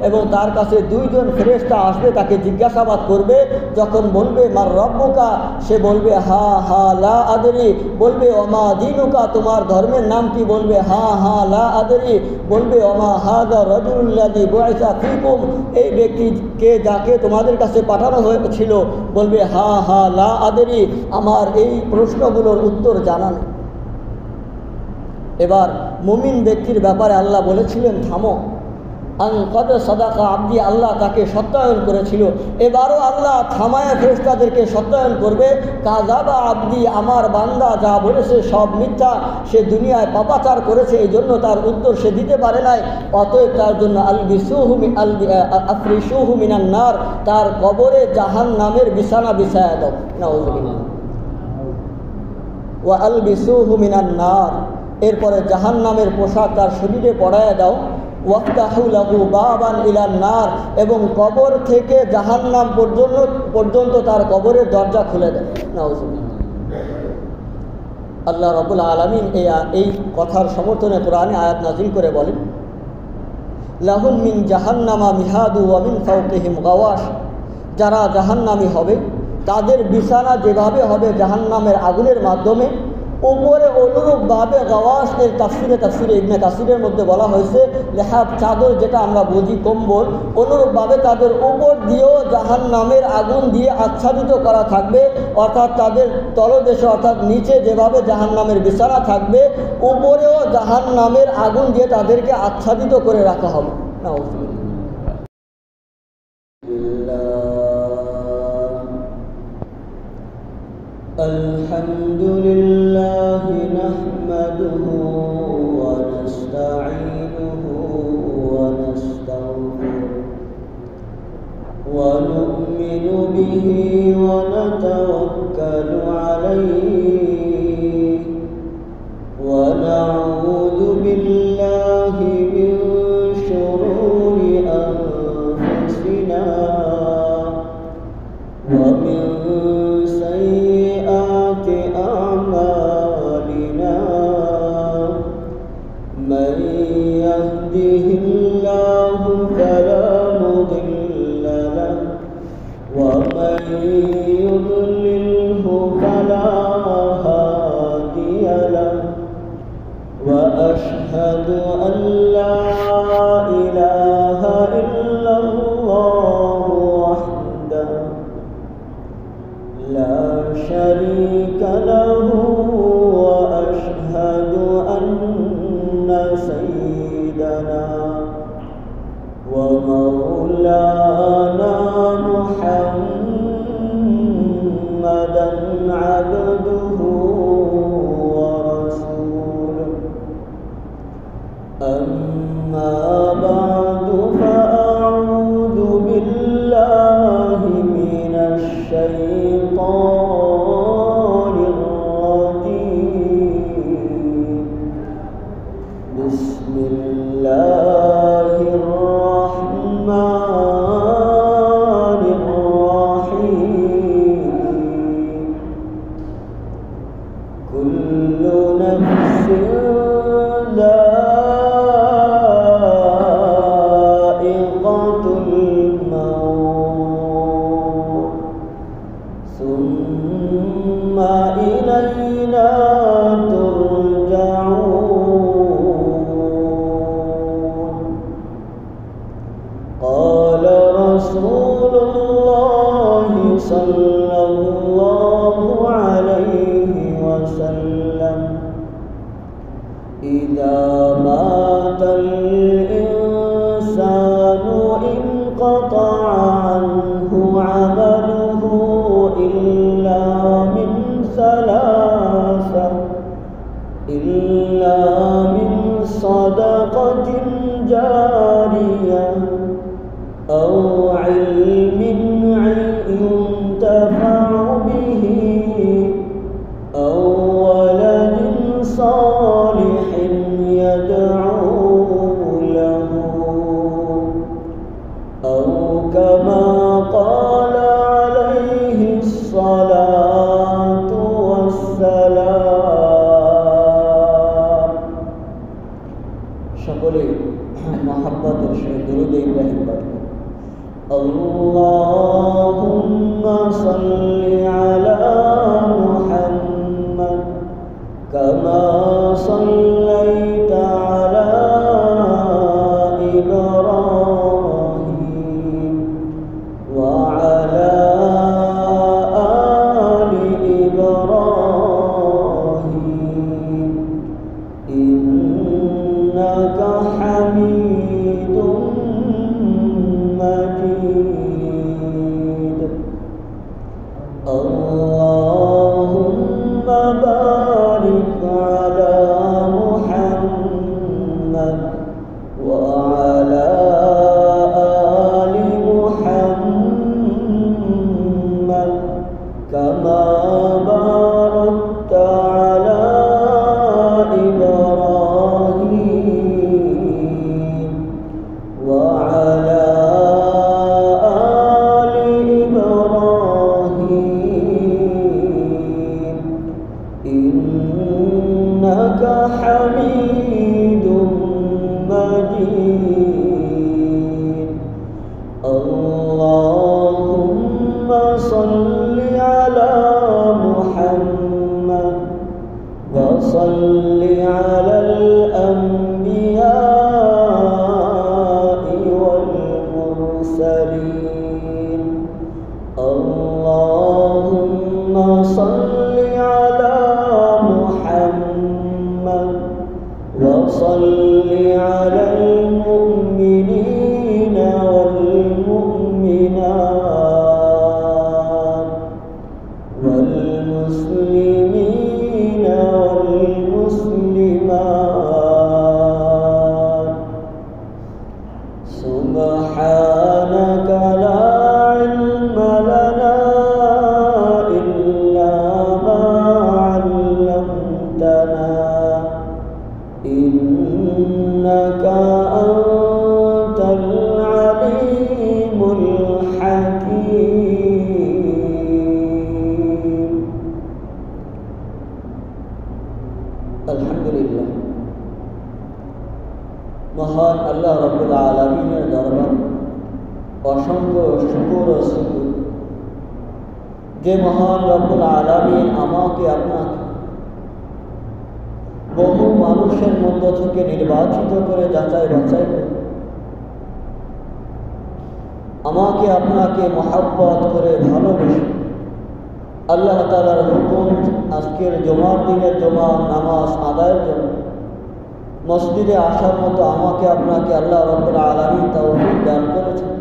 এবং তার কাছে দুইজন ফেরেশতা আসবে, তাকে জিজ্ঞাসাবাদ করবে। যখন বলবে মার রব্বুকা, সে বলবে হা হা লা আদরি। বলবে ওমা দীনুকা, তোমার ধর্মের নাম কি? বলবে হা হা লা আদরি। বলবে ওমা হাযা রাজুলুল্লাযী বুইসা ফীকুম, এই ব্যক্তিকে যাকে তোমাদের কাছে পাঠানো হয়েছিল। বলবে হা হা লা আদরি, আমার এই প্রশ্নগুলোর উত্তর জানা নেই। এবার মুমিন ব্যক্তির ব্যাপারে আল্লাহ বলেছিলেন থামো, আন কদ সাদাকা আব্দি, আল্লাহ তাকে সত্যায়ন করেছিল। এবারও আল্লাহ থামায়া ফেরেশতাদেরকে সত্যায়ন করবে। কাযাবা আব্দি, আমার বান্দা যা বলেছে সব মিথ্যা, সে দুনিয়ায় পাপাচার করেছে, এই জন্য তার উত্তর সে দিতে পারে নাই। অতএব তার জন্য আফরিসুহু মিনান নার, তার কবরে জাহান্নামের বিছানা বিছায়া দাও। নাউযুবিল্লাহ। ওয়া আলবিসুহু মিনান নার, এরপরে জাহান্নামের পোশাক তার শরীরে পরায়া দাও। ওয়াফতাহু লাহু বাবান ইলান নার, এবং কবর থেকে জাহান্নাম পর্যন্ত তার কবরের দরজা খুলে দেয়। নাউযুবিল্লাহ। আল্লাহ রাব্বুল আলামিন এই কথার সমর্থনে কোরআনে আয়াত নাযিল করে বলেন, লাহুম মিন জাহান্নামা মিহাদু ওয়া মিন ফাওকিহিম গাওয়াশ, যারা জাহান্নামী হবে তাদের বিছানা যেভাবে হবে জাহান্নামের আগুনের মাধ্যমে, উপরে অনুরূপভাবে গাওয়াশ এর তাফসিরে ইবনে কাসিরের মধ্যে বলা হয়েছে লেহাব, চাদর যেটা আমরা বুঝি কম্বল, অনুরূপভাবে তাদের উপর দিয়েও জাহান্নামের আগুন দিয়ে আচ্ছাদিত করা থাকবে। অর্থাৎ তাদের তলদেশে অর্থাৎ নিচে যেভাবে জাহান্নামের বিছানা থাকবে, উপরেও জাহান্নামের আগুন দিয়ে তাদেরকে আচ্ছাদিত করে রাখা হবে। নাউযুবিল্লাহ। الحمد لله نحمده ونستعينه ونستغفره ونؤمن به ونتوكل عليه ونعوذ بالله من شرور أنفسنا ومن سيئات أعمالنا، من يهده الله فلا مضل له ومن يضلله فلا هادي له، وأشهد أن لا إله إلا الله وحده لا شريك له، وأشهد أن سيدنا ومولانا محمدا عبده ورسوله. أما بعد فأعوذ بالله من الشيطان الرجيم. بسم الله الرحمن الرحيم. كل نفس ذائقة الموت ثم إلينا ترجعون. قال رسول الله صلى الله عليه وسلم إذا مات الإنسان انقطع عنه عمله إلا من صدقة جارية أو علم শরীফ পাঠ করি। আল্লাহুম্মা সাল্লি আলা মুহাম্মাদ কামা সাল্লাইতা আলা ইব্রাহিম ওয়া আলা আলি ইব্রাহিম ইন্নাকা হামিদুম মাজিদ। আল্লাহুম্মা বারিক আলা মুহাম্মাদ ওয়া আলা আলি মুহাম্মাদ কামা বারাকতা আলা ইব্রাহিম ওয়া আলা আলি ইব্রাহিম ইন্নাকা হামিদুম মাজিদ। আল্লাহুম্মা সাল্লি আলা মুহাম্মাদ ওয়া সাল্লি আলাল আম্বিয়াই ওয়াল মুরসালিন। আল্লাহুম্মা সাল্লি আলা মুহাম্মাদ ওয়া সাল্লি আলাল মুমিনিনা ওয়াল মুমিনাত ওয়াল মুসলিমিনা ওয়াল মুসলিমাত। সুবহানাকা লা ইলমা লানা ইল্লা মা 'allamtana ইন্নাকা আনতাল আলিমুল হাকীম। আলহামদুলিল্লাহ, মহান আল্লাহ রাব্বুল আলামিনের দরবার অসংখ্য শুকর ও শুকর যে মহান রব্বুল আলামিন আমাকে আপনাকে বহু মানুষের মধ্য থেকে নির্বাচিত করে যাচাই বাছাই করে আমাকে আপনাকে মহব্বত করে ভালোবেসে আল্লাহ তাআলার হুকুম আজকের জুমার দিনের জুমা নামাজ আদায়ের জন্য মসজিদে আসার মতো আমাকে আপনাকে আল্লাহ রাব্বুল আলামিন তৌফিক দান করেছেন।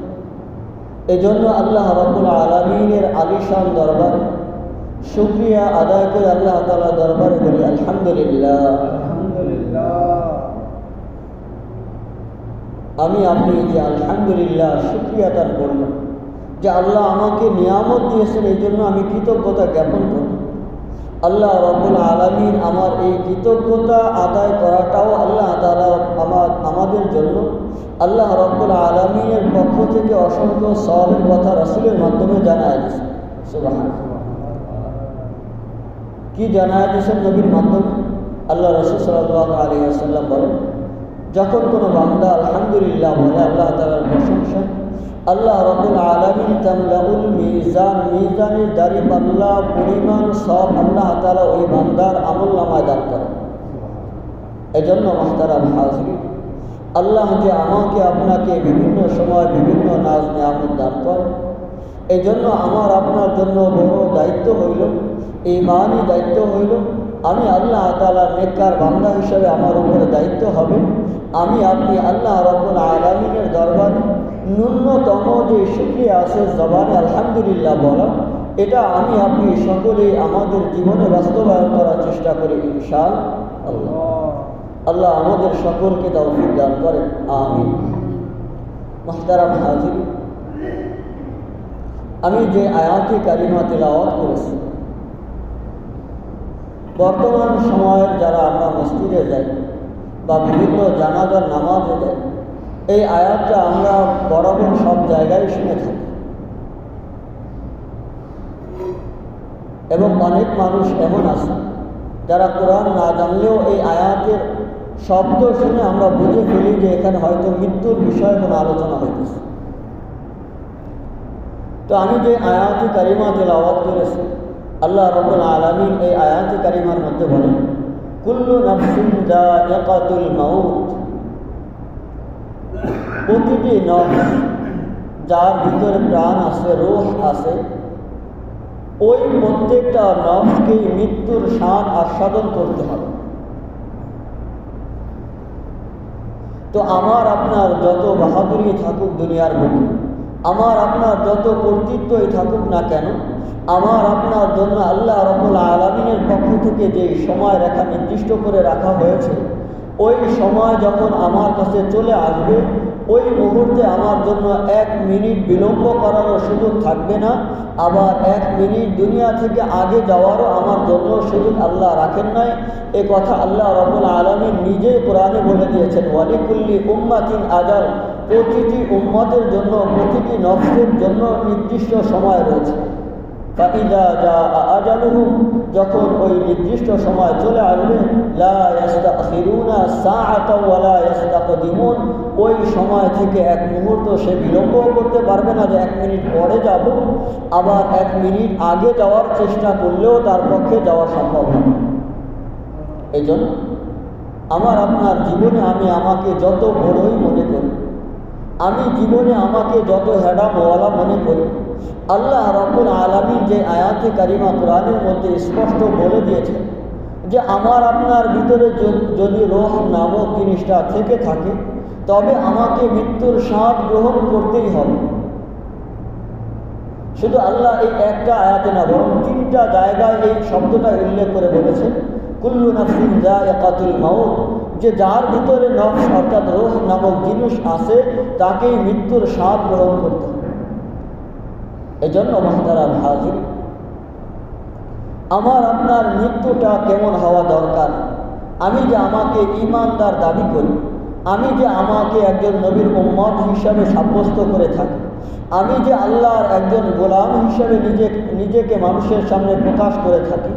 এজন্য আল্লাহ রাব্বুল আলামিনের আলিশান দরবারে শুকরিয়া আদায় করে আল্লাহ তাআলা দরবারে বলি আলহামদুলিল্লাহ। আমি আপনি যে আলহামদুলিল্লাহ শুকরিয়া দান করলাম যে আল্লাহ আমাকে নিয়ামত দিয়েছেন, এই জন্য আমি কৃতজ্ঞতা জ্ঞাপন করলাম। আল্লাহ রাব্বুল আলামিন আমার এই কৃতজ্ঞতা আদায় করাটাও আল্লাহ তাআলা আমাদের জন্য আল্লাহ রাব্বুল আলামিনের পক্ষ থেকে অসংখ্য সওয়াবের কথা রাসূলের মাধ্যমে জানায় দিয়েছেন। সুবহানাল্লাহ, কি জানায় দিয়েছেন নবীর মাধ্যমে? আল্লাহ রাসূল সাল্লাল্লাহু আলাইহি ওয়াসাল্লাম বলেন, যখন কোনো বান্দা আলহামদুলিল্লাহ বলে আল্লাহ তাআলার প্রশংসা, আল্লাহ রাব্বুল আলামিন তামলাউল মিজান, মিজানের দাঁড়িপাল্লা পরিমাণ সব আল্লাহ তাআলা ওই বান্দার আমলনামায় দান করেন। এজন্য মুহতারাম হাজিরিন, আল্লাহ যে আমাকে আপনাকে বিভিন্ন সময় বিভিন্ন নাজ নিয়ামত দান করেন, এই জন্য আমার আপনার জন্য বড় দায়িত্ব হইল, ঈমানি দায়িত্ব হইল, আমি আল্লাহ তাআলার নেককার বান্দা হিসেবে আমার উপরে দায়িত্ব হবে আমি আপনি আল্লাহ রাব্বুল আলামিনের দরবারে ন্যূনতম যে শুকরিয়া আছে জবানে আলহামদুলিল্লাহ বলা, এটা আমি আপনি সকলেই আমাদের জীবনে বাস্তবায়ন করার চেষ্টা করি ইনশাআল্লাহ। আল্লাহ আমাদের সকলকে তৌফিক দান করেন, আমিন। মুহতারাম হাজিরিন, আমি যে আয়াতে কারিমা তিলাওয়াত করেছি, বর্তমান সময়ের যারা আমরা মসজিদে যাই বা বিভিন্ন জানাজার নামাজে যাই, এই আয়াতটা আমরা বরাবর সব জায়গায় শুনে থাকি এবং অনেক মানুষ এমন আছে যারা কোরআন না জানলেও এই আয়াতের শব্দ শুনে আমরা বুঝে ফেলি যে এখানে হয়তো মৃত্যুর বিষয়ে কোনো আলোচনা হইতেছে। তো আমি যে আয়াতি কারিমা তেলাওয়াত করেছি, আল্লাহ রাব্বুল আলামিন এই আয়াতি কারিমার মধ্যে বলেন, কুল্লু নাফসিন যায়িকাতুল মাউত, প্রতিটি নফস যার ভিতরে প্রাণ আছে, রূহ আছে, ওই প্রত্যেকটা নফসকেই মৃত্যুর স্বাদ আস্বাদন করতে হবে। তো আমার আপনার যত বাহাদুরি থাকুক দুনিয়ার বুকে, আমার আপনার যত কর্তৃত্বই থাকুক না কেন, আমার আপনার জন্য আল্লাহ রাব্বুল আলামিনের পক্ষ থেকে যে সময় রেখা নির্দিষ্ট করে রাখা হয়েছে, ওই সময় যখন আমার কাছে চলে আসবে, ওই মুহূর্তে আমার জন্য 1 মিনিট বিলম্ব করারও সুযোগ থাকবে না। আবার 1 মিনিট দুনিয়া থেকে আগে যাওয়ারও আমার জন্য সুযোগ আল্লাহ রাখেন নাই। এ কথা আল্লাহ রাব্বুল আলামিন নিজেই কোরআনে বলে দিয়েছেন, ওয়ালিকুল্লি উম্মাতিন আজাল, প্রতিটি উম্মতের জন্য, প্রতিটি নফসের জন্য নির্দিষ্ট সময় রয়েছে। ফাইদা জাআ আজালুহুম, যখন ওই নির্দিষ্ট সময় চলে আসবে, লা ইস্তাখিরুনা সাআতাও ওয়া লা ইস্তাকদিমুন, ওই সময় থেকে 1 মুহূর্ত সে বিলম্ব করতে পারবে না যে 1 মিনিট পরে যাব, আবার 1 মিনিট আগে যাওয়ার চেষ্টা করলেও তার পক্ষে যাওয়া সম্ভব হবে। এই জন্য আমার আপনার জীবনে আমি আমাকে যত বড়ই মনে করি, আমি জীবনে আমাকে যত হেডামওয়ালা মনে করি, আল্লাহ রাব্বুল আলামিন যে আয়াতে কারিমা কোরআনের মধ্যে স্পষ্ট বলে দিয়েছেন যে আমার আপনার ভিতরে যদি রূহ নামক জিনিসটা থেকে থাকে, তবে আমাকে মৃত্যুর স্বাদ গ্রহণ করতেই হবে। শুধু আল্লাহ এই একটা আয়াতে না, বরং 3টা জায়গায় এই শব্দটা উল্লেখ করে বলেছেন, কুল্লু নাফসিন যায়িকাতুল মাউত, যে যার ভিতরে নফস অর্থাৎ রূহ নামক জিনিস আছে, তাকেই মৃত্যুর স্বাদ গ্রহণ করতে হবে। এজন্য মুহতারাম হাজির, আমার আপনার মৃত্যুটা কেমন হওয়া দরকার? আমি যে আমাকে ঈমানদার দাবি করি, আমি যে আমাকে একজন নবীর উম্মত হিসাবে সাব্যস্ত করে থাকি, আমি যে আল্লাহর একজন গোলাম হিসাবে নিজেকে মানুষের সামনে প্রকাশ করে থাকি,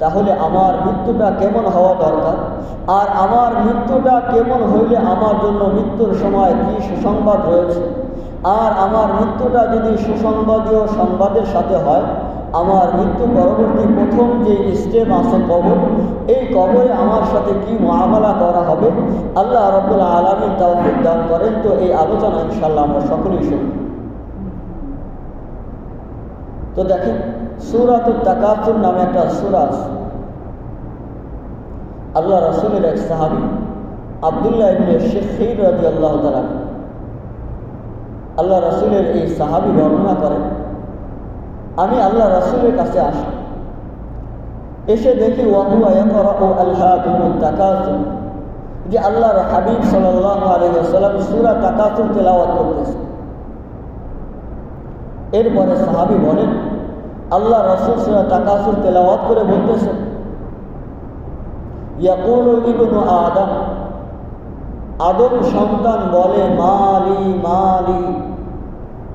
তাহলে আমার মৃত্যুটা কেমন হওয়া দরকার? আর আমার মৃত্যুটা কেমন হইলে আমার জন্য মৃত্যুর সময় কি সুসংবাদ রয়েছে? আর আমার মৃত্যুটা যদি সুসংবাদীয় সংবাদের সাথে হয়, আমার মৃত্যু পরবর্তী প্রথম যে স্টেপ আছে কবর, এই কবরে আমার সাথে কি মুআমালা করা হবে, আল্লাহ রাব্বুল আলামিন তাওফীক দান করেন। তো এই আলোচনা ইনশাআল্লাহ আমরা সকলেই শুনব। তো দেখেন, সূরাতুত তাকাসুর নামে একটা সূরা আছে। আল্লাহ রাসূলের এক সাহাবী আব্দুল্লাহ ইবনে শিখীর রাদিয়াল্লাহু তাআলা, আল্লাহ রাসূলের এই সাহাবী বর্ণনা করেন, আমি আল্লাহ রাসূলের কাছে আসি, এসে দেখি ওয়া হুয়া ইয়াকরাউ আলহাকুমুত তাকাসুর, যে আল্লাহর হাবিব সাল্লাল্লাহু আলাইহি ওয়াসাল্লাম সূরা তাকাসুর তেলাওয়াত করতেছেন। এরপরে সাহাবী বলেন, আল্লাহ রাসূল সূরা তাকাসুর তেলাওয়াত করে বলতেছেন, ইয়াকুলু ইবনু আদম, আদম সন্তান বলে, মালি মালি,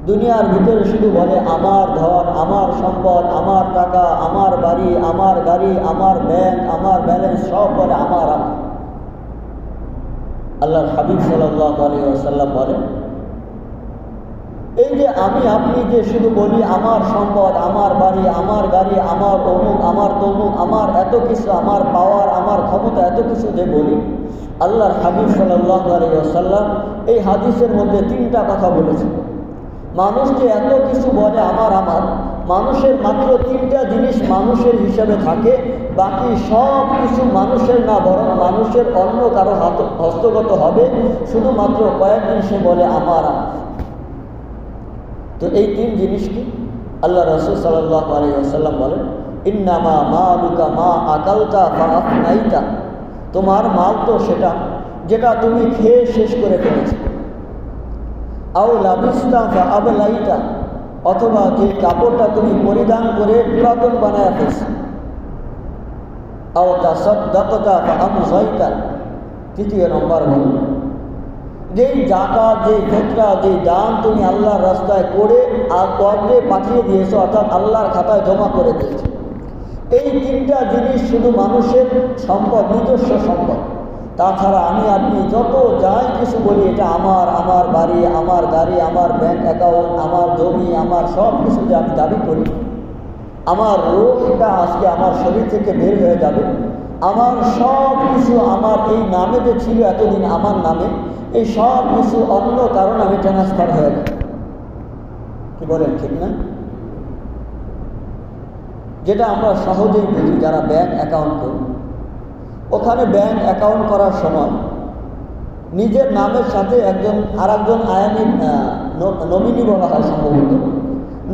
দুনিয়ার ভিতরে শুধু বলে আমার ধন, আমার সম্পদ, আমার টাকা, আমার বাড়ি, আমার গাড়ি, আমার ব্যাংক, আমার ব্যালেন্স, সব বলে আমার আমার। আল্লাহর হাবিব সাল্লাল্লাহু আলাইহি ওয়াসাল্লাম বলেন, এই যে আমি আপনি যে শুধু বলি আমার সম্পদ, আমার বাড়ি, আমার গাড়ি, আমার অমুক, আমার তমুক, আমার এত কিছু, আমার পাওয়ার, আমার ক্ষমতা, এত কিছু যে বলি, আল্লাহর হাবিব সাল্লাল্লাহু আলাইহি ওয়াসাল্লাম এই হাদিসের মধ্যে 3টা কথা বলেছেন। মানুষ যে এত কিছু বলে আমার আমার, মানুষের মাত্র 3টা জিনিস মানুষের হিসাবে থাকে, বাকি সব কিছু মানুষের না, বরং মানুষের অন্য কারো হস্তগত হবে, শুধুমাত্র কয়েকদিন সে বলে আমার আমার। তো এই 3 জিনিস কি? আল্লাহ রাসূল সাল্লাল্লাহু আলাইহি ওয়াসাল্লাম বলেন, ইন্নামা মালুকা মা আকালতা ফাআফনাইতা, তোমার মাল তো সেটা যেটা তুমি খেয়ে শেষ করে ফেলেছো। আও লাবিস্তা ফাআবলাইতা, অথবা যে কাপড়টা তুমি পরিধান করে পুরাতন বানায় ফেলছো। আও তাসাদ্দাকতা ফাআমযাইতা, 3 নম্বর হল যেই জাকাত, যেই ফিতরা, যেই দান তুমি আল্লাহর রাস্তায় করে আর কবরে পাঠিয়ে দিয়েছো, অর্থাৎ আল্লাহর খাতায় জমা করে দিয়েছো। এই 3টা জিনিস শুধু মানুষের সম্পদ, নিজস্ব সম্পদ। তাছাড়া আমি আপনি যত যাই কিছু বলি এটা আমার, আমার বাড়ি, আমার গাড়ি, আমার ব্যাংক অ্যাকাউন্ট, আমার জমি, আমার সব কিছু যে আমি দাবি করি, আমার রোগটা আজকে আমার শরীর থেকে বের হয়ে যাবে, আমার সব কিছু আমার এই নামে যে ছিল এতদিন আমার নামে, এই সব কিছু অন্য কারণে আমি ট্রান্সফার হয়ে যাবে। কি বলেন, ঠিক না? যেটা আমরা সহজেই বুঝি যারা ব্যাংক অ্যাকাউন্ট করি। ওখানে ব্যাংক অ্যাকাউন্ট করার সময় নিজের নামের সাথে আরেকজন আয়ানি নমিনি বলা হয়, সম্ভবত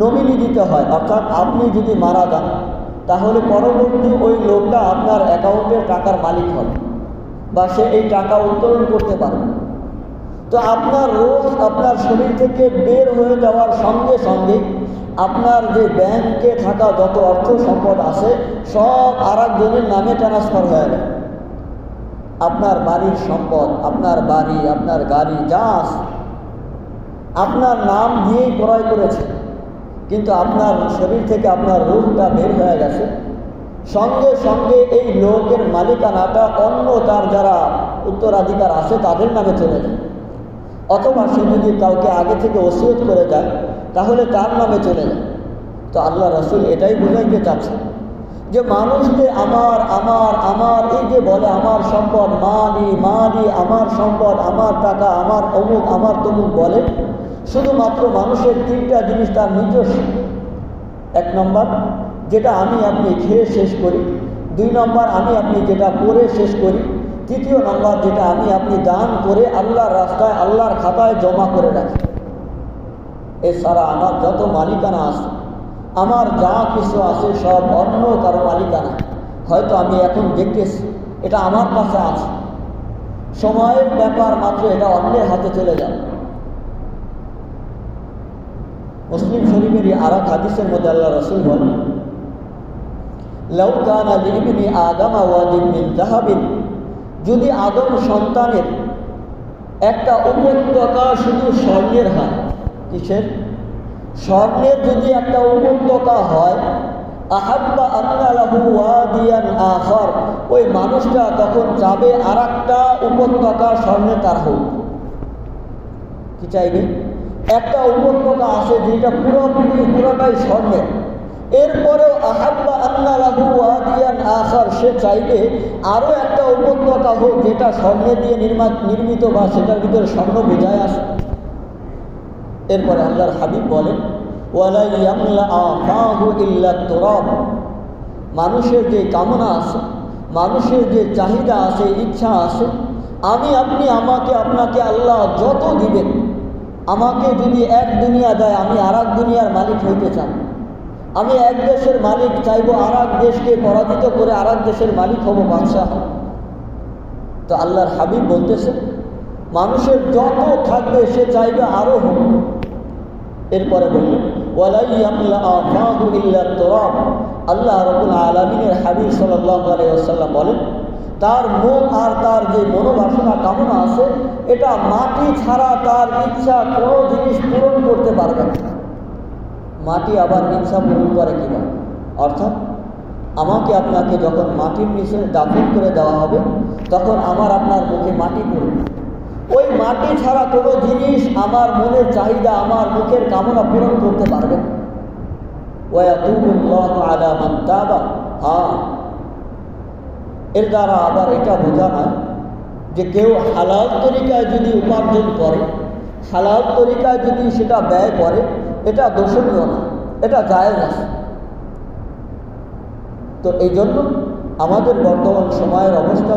নমিনি দিতে হয়। অর্থাৎ আপনি যদি মারা যান তাহলে পরবর্তী ওই লোকটা আপনার অ্যাকাউন্টের টাকার মালিক হবে বা সে এই টাকা উত্তোলন করতে পারবে। তো আপনার রোজ আপনার শরীর থেকে বের হয়ে যাওয়ার সঙ্গে সঙ্গে আপনার যে ব্যাংকে থাকা যত অর্থ সম্পদ আছে সব আরেকজনের নামে ট্রান্সফার হয়ে যায়। আপনার বাড়ির সম্পদ, আপনার বাড়ি, আপনার গাড়ি যা আছে আপনার নাম দিয়েই ক্রয় করেছে, কিন্তু আপনার শরীর থেকে আপনার রূপটা বের হয়ে গেছে, সঙ্গে সঙ্গে এই লোকের মালিকানাটা অন্য তার যারা উত্তরাধিকার আছে তাদের নামে চলে যায়। অথবা সে যদি কাউকে আগে থেকে ওসিয়ত করে যায় তাহলে তার নামে চলে যায়। তো আল্লাহ রাসূল এটাই বোঝাইতে চাচ্ছে যে মানুষকে আমার আমার আমার এই যে বলে আমার সম্পদ মালি, আমার সম্পদ, আমার টাকা, আমার অমুক, আমার তমুক বলে, শুধুমাত্র মানুষের তিনটা জিনিস তার নিজস্ব। 1 নম্বর যেটা আমি আপনি খেয়ে শেষ করি, 2 নম্বর আমি আপনি যেটা পড়ে শেষ করি, 3 নম্বর যেটা আমি আপনি দান করে আল্লাহর রাস্তায় আল্লাহর খাতায় জমা করে রাখি। এছাড়া আমার যত মালিকানা আছে, আমার যা কিছু আছে সব অন্য কারো মালিকানা। হয়তো আমি এখন দেখতেছি এটা আমার কাছে আছে, সময়ের ব্যাপার মাত্র এটা অন্যের হাতে চলে যাবে। মুসলিম শরীফের আর এক হাদিসের মধ্যে আল্লাহ রাসূল বলেন, লাউ কানা লিবনি আদম ওয়াদিন মিন যাহাবিন, যদি আদম সন্তানের একটা উপত্যকা শুধু স্বর্ণের হয়, কিসের? স্বর্ণের যদি একটা উপত্যকা হয়, আহাব্বা আন্না লাহু ওয়াদিয়ান আখার, ওই মানুষটা তখন চাবে আর একটা উপত্যকা স্বর্ণে তার হোক। কি চাইবে? একটা উপত্যকা আছে যেটা পুরোটাই স্বর্ণের, এরপরেও আহাব্বা আন্না লাহু ওয়াদিয়ান আখার, সে চাইবে আরও একটা উপত্যকা হোক যেটা স্বর্ণে দিয়ে নির্মিত বা সেটার ভিতরে স্বর্ণ বোঝায় আসে। এরপরে আল্লাহর হাবিব বলেন, ওয়ালা ইয়ামলাআ ফাহু ইল্লা তুরাব, মানুষের যে কামনা আছে, মানুষের যে চাহিদা আছে, ইচ্ছা আছে, আমি আপনি আমাকে আপনাকে আল্লাহ যত দিবেন, আমাকে যদি এক দুনিয়া দেয় আমি আর এক দুনিয়ার মালিক হইতে চাই, আমি এক দেশের মালিক চাইবো আর এক দেশকে পরাজিত করে আর এক দেশের মালিক হব, বাদশাহ হব। তো আল্লাহর হাবিব বলতেছে মানুষের যত থাকবে সে চাইবে আরও হোক। এরপরে বললেন, ওয়ালা ইয়ামলাআ ফাহু ইল্লা তুরাব, আল্লাহ রাব্বুল আলামিনের হাবিব সাল্লাল্লাহু আলাইহি ওয়াসাল্লাম বলেন তার মন আর তার যে মনোবাসনা কামনা আছে এটা মাটি ছাড়া তার ইচ্ছা কোনো জিনিস পূরণ করতে পারবে না। মাটি আবার ইচ্ছা পূরণ করে কিনা? অর্থাৎ আমাকে আপনাকে যখন মাটির নিচে দাফন করে দেওয়া হবে তখন আমার আপনার মুখে মাটি পড়বে, ওই মাটি ছাড়া কোনো জিনিস আমার মনের চাহিদা, আমার মুখের কামনা পূরণ করতে পারবে না। ওয়ায়াতুবুল্লাহু আলা মান তাবা, হ্যাঁ, এর দ্বারা আবার এটা বোঝা নয় যে কেউ হালাল তরিকায় যদি উপার্জন করে, হালাল তরিকায় যদি সেটা ব্যয় করে, এটা দোষণীয় না, এটা জায়েজ আছে। তো এই জন্য আমাদের বর্তমান সময়ের অবস্থা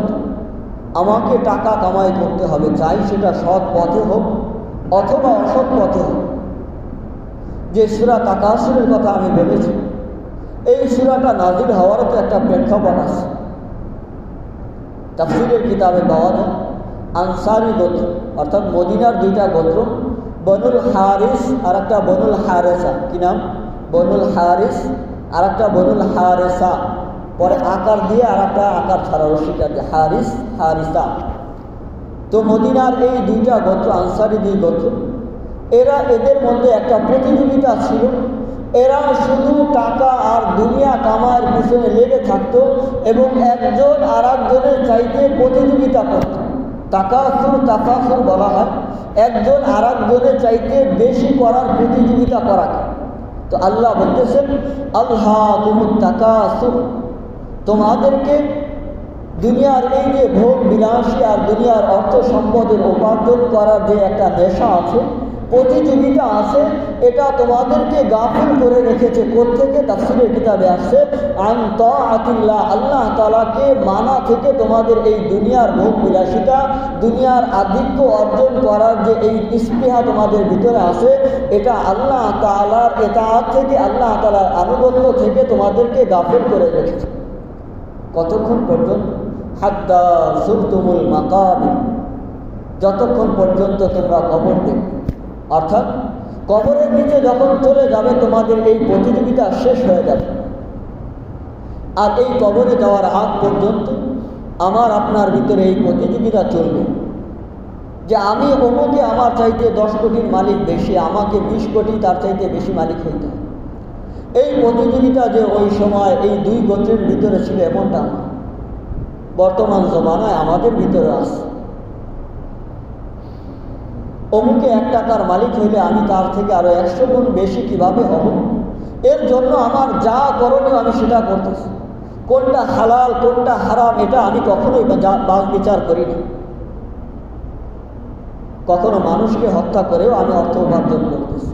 আমাকে টাকা কামাই করতে হবে, চাই সেটা সৎ পথে হোক অথবা অসৎ পথে হোক। যে সূরা তাকাসুরের কথা আমি বলেছি, এই সূরাটা নাজিল হওয়ারও তো একটা প্রেক্ষাপট আছে। তাফসীরের কিতাবে পাওয়া যায় আনসারি গোত্র, অর্থাৎ মদিনার 2টা গোত্র, বনুল হারিস আর একটা বনুল হারেসা। কি নাম? বনুল হারিস আর একটা বনুল হারেসা, পরে আকার দিয়ে আর একটা আকার ছাড়া রসিকার দিয়ে হারিস হারিসা। তো মদিনার এই 2টা গোত্র, আনসারি 2 গোত্র, এদের মধ্যে একটা প্রতিযোগিতা ছিল এরা শুধু টাকা আর দুনিয়া কামার পিছনে লেগে থাকতো এবং একজন আর একজনের চাইতে প্রতিযোগিতা করত। তাকাসুর বলা হয় একজন আর একজনের চাইতে বেশি করার প্রতিযোগিতা করাকে। তো আল্লাহ বলতেছেন আলহাকুমুত তাকাসুর, তোমাদেরকে দুনিয়ার এই যে ভোগ বিলাসী আর দুনিয়ার অর্থ সম্পদের উপার্জন করার যে একটা নেশা আছে, প্রতিযোগিতা আছে, এটা তোমাদেরকে গাফিল করে রেখেছে। কোত্থেকে? তাফসীরের কিতাবে আসছে আন তাআতিল্লাহ, আল্লাহ তাআলাকে মানা থেকে তোমাদের এই দুনিয়ার ভোগ বিলাসিতা, দুনিয়ার আধিক্য অর্জন করার যে এই স্পৃহা তোমাদের ভিতরে আছে, এটা আল্লাহ তাআলার ইতাআত থেকে, আল্লাহ তাআলার আনুগত্য থেকে তোমাদেরকে গাফিল করে রেখেছে। কতক্ষণ পর্যন্ত? হাত্তা যুরতুমুল মাকাবির, যতক্ষণ পর্যন্ত তোমরা কবর দেখবে। অর্থাৎ কবরের নিচে যখন চলে যাবে তোমাদের এই প্রতিযোগিতা শেষ হয়ে যাবে। আর এই কবরে যাওয়ার আগ পর্যন্ত আমার আপনার ভিতরে এই প্রতিযোগিতা চলবে যে আমি অমুকে আমার চাইতে 10 কোটির মালিক বেশি, আমাকে 20 কোটি তার চাইতে বেশি মালিক হইতে হবে। এই প্রতিযোগিতা যে ওই সময় এই 2 গোত্রের ভিতরে ছিল এমনটা না, বর্তমান জমানায় আমাদের ভিতরে আছে। অমুকে 1 টাকার মালিক হইলে আমি তার থেকে আরো 100 গুণ বেশি কিভাবে হব, এর জন্য আমার যা করণীয় আমি সেটা করতেছি। কোনটা হালাল কোনটা হারাম এটা আমি কখনোই বাছ বিচার করি না। কখনো মানুষকে হত্যা করেও আমি অর্থ উপার্জন করতেছি,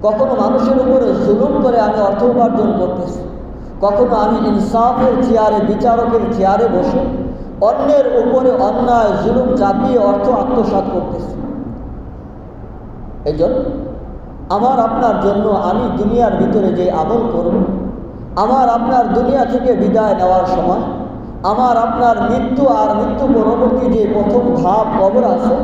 কখনো মানুষের উপরে জুলুম করে আমি অর্থ উপার্জন করতেছি, কখনো আমি ইনসাফের চেয়ারে, বিচারকের চেয়ারে বসে অন্যের উপরে অন্যায় জুলুম চাপিয়ে অর্থ আত্মসাৎ করতেছি। এই জন্য আমার আপনার জন্য আমি দুনিয়ার ভিতরে যে আমল করব, আমার আপনার দুনিয়া থেকে বিদায় নেওয়ার সময় আমার আপনার মৃত্যু আর মৃত্যু পরবর্তী যে প্রথম ধাপ কবর আছে,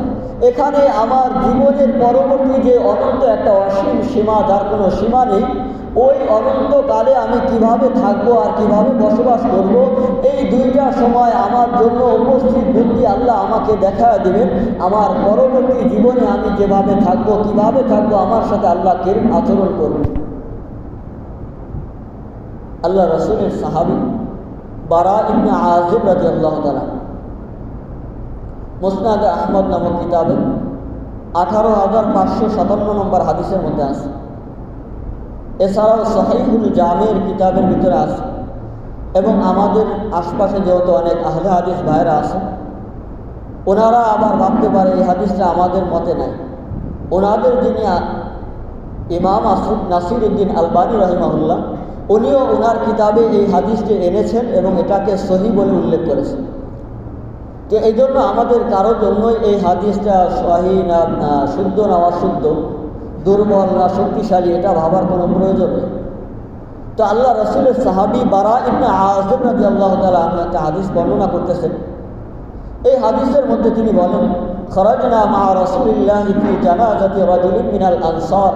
এখানে আমার জীবনের পরবর্তী যে অনন্ত একটা অসীম সীমা, যার কোনো সীমা নেই, ওই অনন্তকালে আমি কিভাবে থাকবো আর কিভাবে বসবাস করব, এই 2টা সময় আমার জন্য উপস্থিত বুদ্ধি আল্লাহ আমাকে দেখা দিবেন। আমার পরবর্তী জীবনে আমি যেভাবে থাকবো, কিভাবে থাকবো, আমার সাথে আল্লাহ কিরকম আচরণ করব। আল্লাহ রাসূলের সাহাবী বারা ইবনে আযিব রাদিয়াল্লাহু তাআলা মুসনাদে আহমদ নামক কিতাবে 18,557 নম্বর হাদিসের মধ্যে আছে। এছাড়াও সহিহুল জামির কিতাবের ভিতরে আছে। এবং আমাদের আশপাশে যেহেতু অনেক আহলে হাদিস ভাইরা আছে, ওনারা আবার ভাবতে পারে এই হাদিসটা আমাদের মতে নাই। ওনাদের যিনি ইমাম নাসিরউদ্দিন আলবানী রাহিমাহুল্লাহ, উনিও ওনার কিতাবে এই হাদিসটি এনেছেন এবং এটাকে সহি বলে উল্লেখ করেছেন। তো এই জন্য আমাদের কারোর জন্যই এই হাদিসটা সহি না শুদ্ধ না অশুদ্ধ, দুর্বল না শক্তিশালী, এটা ভাবার কোনো প্রয়োজন নেই। তো আল্লাহ রাসূলের সাহাবী বারা ইবনে আযিব রাদিয়াল্লাহু তাআলা একটা হাদিস বর্ণনা করতেছেন। এই হাদিসের মধ্যে তিনি বলেন, খরাজনা মা রাসূলিল্লাহি ফি জানাজাতি রাজুলিন মিনাল আনসার,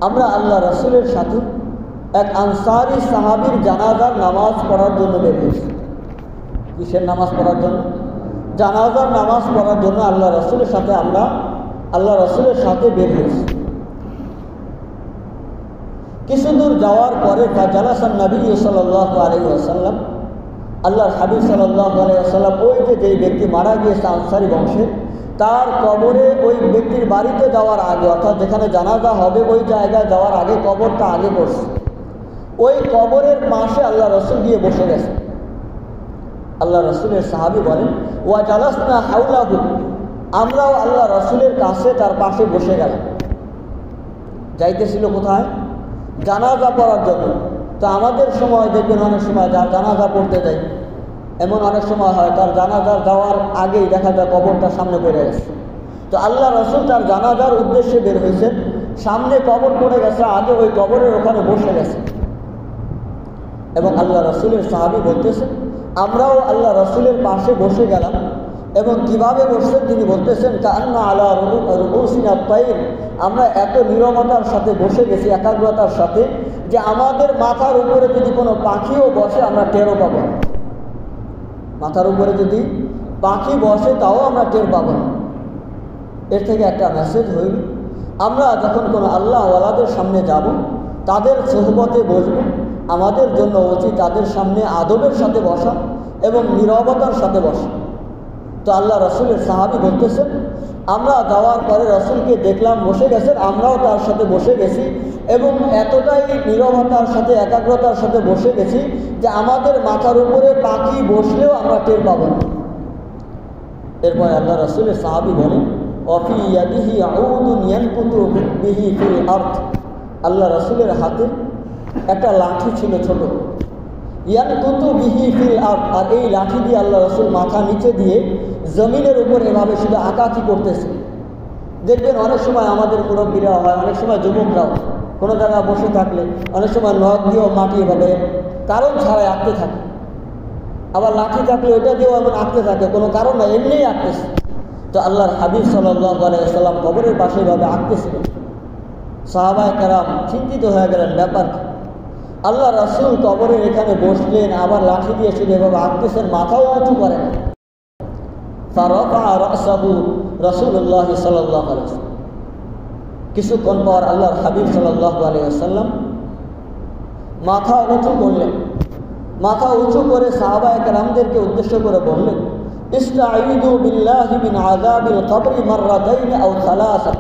আমরা আল্লাহ রাসূলের সাথে এক আনসারী সাহাবীর জানাজার নামাজ পড়ার জন্য বের হয়েছি। কিসের নামাজ পড়ার জন্য? জানাজার নামাজ পড়ার জন্য আল্লাহ রাসূলের সাথে আমরা আল্লাহ রাসূলের সাথে বের হয়েছি। কিছু দূর যাওয়ার পরে জালাসান নবী সাল্লাল্লাহু আলাইহি ওয়াসাল্লাম, আল্লাহর হাবিব সাল্লাল্লাহু আলাইহি ওয়াসাল্লাম ওই যে ব্যক্তি মারা গিয়েছে আনসারী বংশে, তার কবরে ওই ব্যক্তির বাড়িতে যাওয়ার আগে, অর্থাৎ যেখানে জানাজা হবে ওই জায়গায় যাওয়ার আগে কবরটা আগে পড়ছে। ওই কবরের পাশে আল্লাহ রাসূল গিয়ে বসে গেছে। আল্লাহ রাসূলের সাহাবী বলেন, ওয়া জালাসনা হাওলাহু, আমরাও আল্লাহ রাসূলের কাছে তার পাশে বসে গেলাম। যাইতেছিল কোথায়? জানাজা পড়ার জন্য। তো আমাদের সময় দেখবেন অনেক সময় যার জানাজা পড়তে যাই, এমন অনেক সময় হয় তার জানাজার যাওয়ার আগেই দেখা যায় কবরটা সামনে পড়ে গেছে। তো আল্লাহ রাসূল তার জানাজার উদ্দেশ্যে বের হয়েছেন, সামনে কবর পড়ে গেছে, আগে ওই কবরের ওখানে বসে গেছে। এবং আল্লাহ রাসূলের সাহাবী বলতেছেন, আমরাও আল্লাহ রাসূলের পাশে বসে গেলাম। এবং কিভাবে বসছেন তিনি বলতেছেন, কান্না আলা রুউসিনা তাইর, আমরা এত নীরবতার সাথে বসে গেছি, একাগ্রতার সাথে, যে আমাদের মাথার উপরে যদি কোনো পাখিও বসে আমরা টেরও পাবো না। মাথার উপরে যদি পাখি বসে তাও আমরা টের পাবো না। এর থেকে একটা মেসেজ হইল, আমরা যখন কোনো আল্লাহওয়ালাদের সামনে যাব, তাদের সোহবতে বসবো, আমাদের জন্য উচিত তাদের সামনে আদবের সাথে বসা এবং নীরবতার সাথে বসা। তো আল্লাহ রসুলের সাহাবী বলতেছেন, আমরা যাওয়ার পরে রসুলকে দেখলাম বসে গেছেন, আমরাও তার সাথে বসে গেছি এবং এতটাই নীরবতার সাথে একাগ্রতার সাথে বসে গেছি যে আমাদের মাথার উপরে পাখি বসলেও আমরা টের পাব না। এরপর আল্লাহ রসুলের সাহাবী বলেন, অফি ইয়াদিহি আউদুন ইয়ানকুতু বিহি ফিল আরদ। আল্লাহ রসুলের হাতে একটা লাঠি ছিল ছোট, ইয়ানকুতু বিহি ফিল আরদ। আর এই লাঠি দিয়ে আল্লাহ রসুল মাথা নিচে দিয়ে জমিনের উপর এভাবে শুধু আঁকাকি করতেছে। দেখবেন অনেক সময় আমাদের মুরব্বীরা হয়, অনেক সময় যুবকরাও কোনো জায়গায় বসে থাকলে অনেক সময় নখ দিয়েও মাটি এভাবে কারণ ছাড়াই আঁকতে থাকে। আবার লাঠি থাকলে ওইটা দিয়েও এমন আঁকতে থাকে, কোনো কারণ না, এমনিই আঁকতেছে। তো আল্লাহর হাবিব সাল্লাল্লাহু আলাইহি ওয়াসাল্লাম কবরের পাশে এভাবে আঁকতেছিলেন। সাহাবায়ে কেরাম চিন্তিত হয়ে গেলেন, ব্যাপার কি? আল্লাহ রাসূল কবরের এখানে বসলেন, আবার লাঠি দিয়ে শুধু এভাবে আঁকতেছেন, মাথাও উঁচু করেন। ফারাফা রাসাহু রাসূলুল্লাহ সাল্লাল্লাহু আলাইহি ওয়াসাল্লাম। কিছুক্ষণ পর আল্লাহর হাবিব সাল্লাল্লাহু আলাইহি ওয়াসাল্লাম মাথা উঁচু করলেন। মাথা উঁচু করে সাহাবায়ে কেরামদেরকে উদ্দেশ্য করে বললেন, ইস্তাঈযু বিল্লাহি মিন আযাবিল কবরি মাররাতাইন আও সালাসা।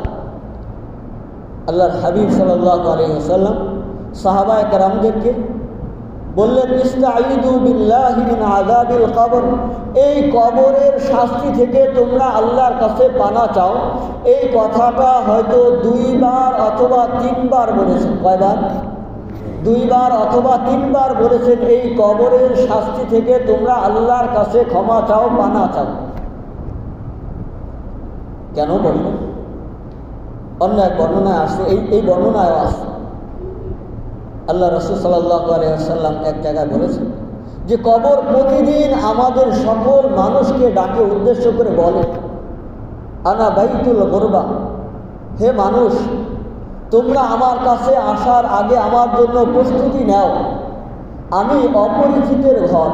আল্লাহর হাবিব সাল্লাল্লাহু আলাইহি ওয়াসাল্লাম সাহাবায়ে কেরামদেরকে বললেন, ইস্তাঈযু বিল্লাহি মিন আযাবিল কবর। এই কবরের শাস্তি থেকে তোমরা আল্লাহর কাছে পানা চাও। এই কথাটা হয়তো 2 বার অথবা 3 বার বলেছেন। কয়বার? 2 বার অথবা 3 বার বলেছেন, এই কবরের শাস্তি থেকে তোমরা আল্লাহর কাছে ক্ষমা চাও, পানা চাও। কেন বললেন? অন্য এক বর্ণনায় আসছে, এই বর্ণনায় আসছে আল্লাহ রাসূল সাল্লাল্লাহু আলাইহি ওয়াসাল্লাম এক জায়গায় বলেছেন যে কবর প্রতিদিন আমাদের সকল মানুষকে ডাকে উদ্দেশ্য করে বলে, আনা বাইতুল গুরবা। হে মানুষ, তোমরা আমার কাছে আসার আগে আমার জন্য প্রস্তুতি নাও। আমি অপরিচিতের ঘর,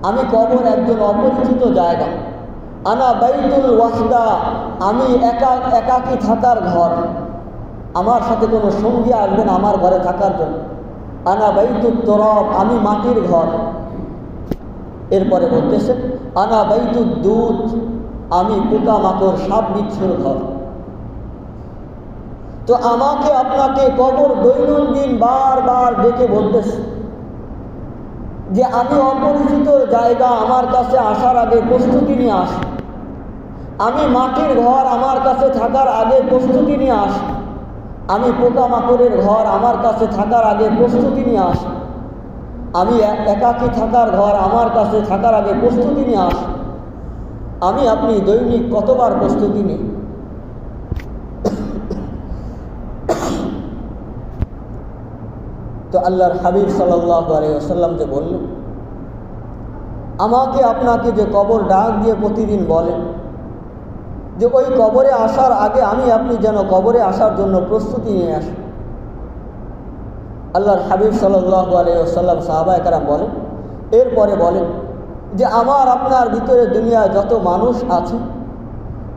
আমি কবর একজন অপরিচিত জায়গা। আনা বাইতুল ওয়াহদা, আমি একাকী থাকার ঘর, আমার সাথে কোনো সঙ্গী আসবে না আমার ঘরে থাকার জন্য। আনা বাইতুত তুরাব, আমি মাটির ঘর। এরপরে বলতেছে, আনা বাইতুদ দুধ, আমি পোকামাকড় সাপ বিচ্ছুর ঘর। তো আমাকে আপনাকে কবর দৈনন্দিন বারবার ডেকে বলতেছে যে আমি অপরিচিত জায়গা, আমার কাছে আসার আগে প্রস্তুতি নিয়ে আসি। আমি মাটির ঘর, আমার কাছে থাকার আগে প্রস্তুতি নিয়ে আসি। আমি পোকামাকড়ের ঘর, আমার কাছে থাকার আগে প্রস্তুতি নিয়ে আসি। আমি একাকী থাকার ঘর, আমার কাছে থাকার আগে প্রস্তুতি নিয়ে আসি। আমি আপনি দৈনিক কতবার প্রস্তুতি নিই? তো আল্লাহর হাবিব সাল্লাল্লাহু আলাইহি ওয়াসাল্লাম যে বললেন, আমাকে আপনাকে যে কবর ডাক দিয়ে প্রতিদিন বলেন যে ওই কবরে আসার আগে আমি আপনি যেন কবরে আসার জন্য প্রস্তুতি নিয়ে আসি। আল্লাহর হাবিব সাল্লাল্লাহু আলাইহি ওয়াসাল্লাম সাহাবায়ে কেরাম বলেন, এরপরে বলেন যে আমার আপনার ভিতরে দুনিয়ায় যত মানুষ আছে,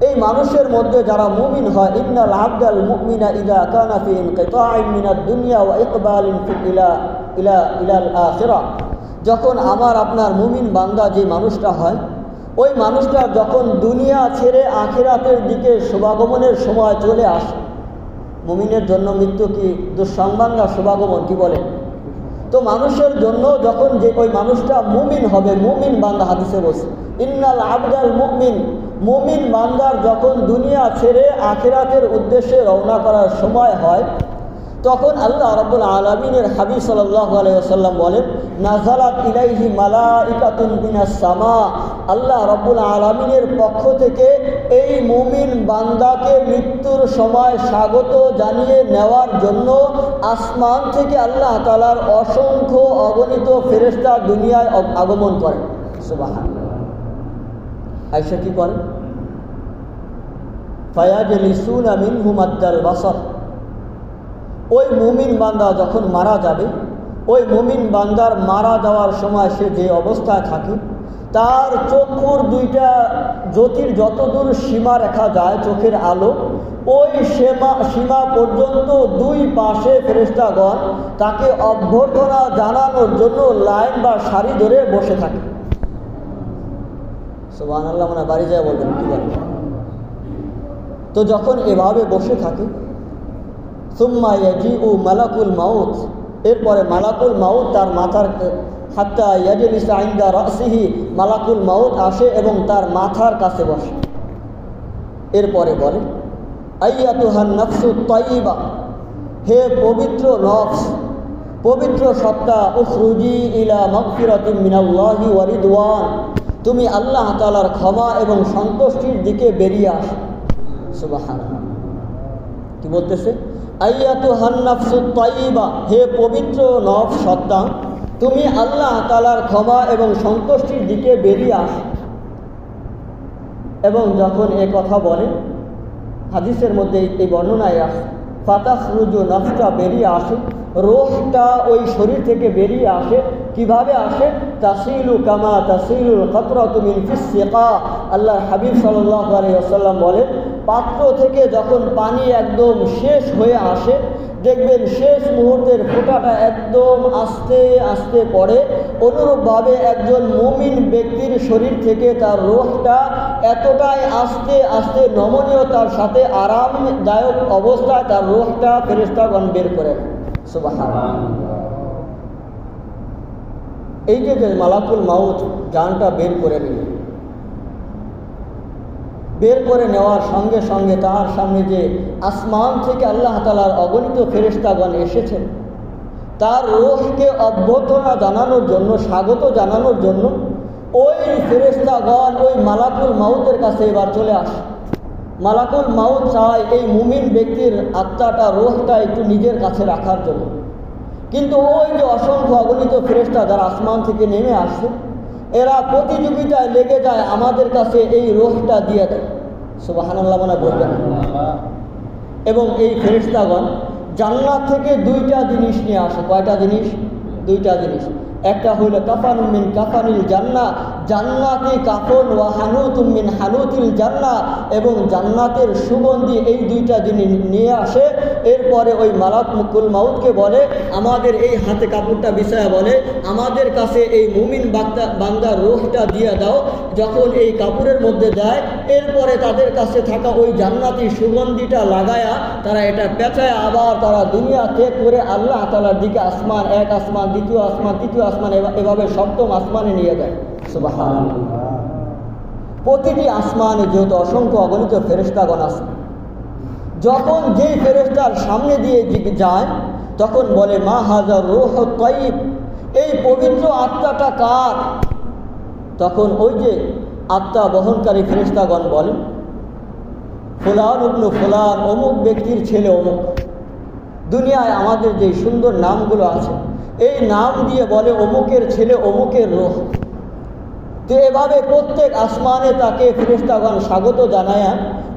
এই মানুষের মধ্যে যারা মুমিন হয়, ইন্নাল আবদাল মুমিনা ইযা কানা ফি ইনকিতাইন মিনাদ দুনিয়া ওয়া ইকবালিন ইলাল আখিরাহ। যখন আমার আপনার মুমিন বান্দা যে মানুষটা হয়, ওই মানুষটা যখন দুনিয়া ছেড়ে আখিরাতের দিকে শুভাগমনের সময় চলে আসে। মুমিনের জন্য মৃত্যু কি দুঃসংবাদ না শুভাগমন, কি বলে? তো মানুষের জন্য যখন যে ওই মানুষটা মুমিন হবে, মুমিন বান্দা, হাদিসে বলছে ইন্নাল আবদাল মুমিন, মুমিন বান্দার যখন দুনিয়া ছেড়ে আখিরাতের উদ্দেশ্যে রওনা করার সময় হয়, তখন আল্লাহ রাব্বুল আলামিনের হাবিব সাল্লাল্লাহু আলাইহি ওয়াসাল্লাম বলেন, নাযালাত ইলাইহি মালাইকাতুন মিনাস সামা। আল্লাহ রাব্বুল আলামিনের পক্ষ থেকে এই মুমিন বান্দাকে মৃত্যুর সময় স্বাগত জানিয়ে নেওয়ার জন্য আসমান থেকে আল্লাহ তাআলার অসংখ্য অগণিত ফেরেশতা দুনিয়ায় আগমন করে। সুবহানাল্লাহ। আয়েশা কি করে? ফায়াজলিসুনা মিনহু মাদ্দাল বাসার। ওই মুমিন বান্দা যখন মারা যাবে, ওই মুমিন বান্দার মারা যাওয়ার সময় সে যে অবস্থায় থাকে, তার চক্ষুর দুইটা জ্যোতির যতদূর সীমা রেখা যায়, চোখের আলো, ওই সীমা পর্যন্ত দুই পাশে ফেরেশতাগণ তাকে অভ্যর্থনা জানানোর জন্য লাইন বা সারি ধরে বসে থাকে। সুবহানাল্লাহ, মানে বাড়ি যায় বলবেন কি বলবেন। তো যখন এভাবে বসে থাকে, সুম্মা ইয়াজিউ মালাকুল মাউত, এরপরে মালাকুল মাউত তার মাথার হাত্তা ইয়াজলিসা ইনদা রাসিহি, মালাকুল মাউত আসে এবং তার মাথার কাছে বসে। এরপরে বলে, আইয়াতুহান নাফসুত তাইয়্যিবা, হে পবিত্র নফস, পবিত্র সত্তা, উখরুজি ইলা মাগফিরাতিন মিনাল্লাহি ওয়া রিদওয়ান, তুমি আল্লাহ তাআলার ক্ষমা এবং সন্তুষ্টির দিকে বেরিয়ে আসো। সুবহানাল্লাহ, কি বলতেছে? আইয়াতুহান নাফসুত তাইয়্যিবা, হে পবিত্র নফস সত্তা, তুমি আল্লাহ তাআলার ক্ষমা এবং সন্তুষ্টির দিকে বেরিয়ে আসো। এবং যখন এ কথা বলে, হাদিসের মধ্যে এই বর্ণনায় আসে, ফাতাখরুজু, নফসটা বেরিয়ে আসে, রূহটা ওই শরীর থেকে বেরিয়ে আসে। কিভাবে আসে? তাসিলু কামা তাসিলুল কাতরাতু মিন ফিস সিকা, আল্লাহর হাবিব সাল্লাল্লাহু আলাইহি ওয়াসাল্লাম বলেন, পাত্র থেকে যখন পানি একদম শেষ হয়ে আসে, দেখবেন শেষ মুহূর্তের ফোঁটাটা একদম আস্তে আস্তে পড়ে। অনুরূপভাবে একজন মুমিন ব্যক্তির শরীর থেকে তার রূহটা এতটাই আস্তে আস্তে নমনীয়তার সাথে আরামদায়ক অবস্থায় তার রূহটা ফেরেশতাগণ বের করেন। সুবহানাল্লাহ। এই যে মালাকুল মাউত জানটা বের করে নিল, বের করে নেওয়ার সঙ্গে সঙ্গে তার সামনে যে আসমান থেকে আল্লাহ তাআলার অগণিত ফেরেশতাগণ এসেছেন, তার রূহকে অভ্যর্থনা জানানোর জন্য, স্বাগত জানানোর জন্য ওই ফেরেশতাগণ ওই মালাকুল মাউতের কাছে এবার চলে আসে। মালাকুল মাউত চায় এই মুমিন ব্যক্তির আত্মাটা, রূহটা একটু নিজের কাছে রাখার জন্য। কিন্তু ওই যে অসংখ্য অগণিত ফেরেশতা যারা আসমান থেকে নেমে আসছে, এরা প্রতিযোগিতায় লেগে যায় আমাদের কাছে এই রূহটা দিয়ে দেয়। সুবহানাল্লাহ, মানে বলবেন। এবং এই ফেরেশতাগণ জান্নাত থেকে দুইটা জিনিস নিয়ে আসে। কয়টা জিনিস? দুইটা জিনিস। একটা হইল কাফানুম মিন কাফানিল জান্নাহ, জান্নাতি কাফন, ওয়া হানুতুম মিন হানুতিল জান্নাহ, এবং জান্নাতের সুগন্ধি। এই দুইটা জিনিস নিয়ে আসে। এরপরে ওই মালাকুল মাউতকে বলে, আমাদের এই হাতে কাপড়টা বিছায়া বলে, আমাদের কাছে এই মুমিন বান্দার রূহটা দিয়ে দাও। যখন এই কাপড়ের মধ্যে দেয়, এরপরে তাদের কাছে থাকা ওই জান্নাতি সুগন্ধিটা লাগায়া তারা এটা পেঁচায় আবার তারা দুনিয়া ত্যাগ করে আল্লাহ তাআলার দিকে, আসমান, এক আসমান, দ্বিতীয় আসমান, তৃতীয় আসমান, এভাবে সপ্তম আসমানে নিয়ে যায়। সুবহানাল্লাহ। প্রতিটি আসমানে যেহেতু অসংখ্য অগণিত ফেরেশতাগণ আছে, যখন যেই ফেরেশতার সামনে দিয়ে যায় তখন বলে, মা হাযার রূহুত তাইয়্যিব, এই পবিত্র আত্মাটা কার? তখন ওই যে আত্মা বহনকারী ফেরেশতাগণ বলেন, ফুলান ইবনু ফুলান, অমুক ব্যক্তির ছেলে অমুক। দুনিয়ায় আমাদের যে সুন্দর নামগুলো আছে, এই নাম দিয়ে বলে অমুকের ছেলে অমুকের রূহ। তো এভাবে প্রত্যেক আসমানে তাকে ফেরেশতাগণ স্বাগত জানায়।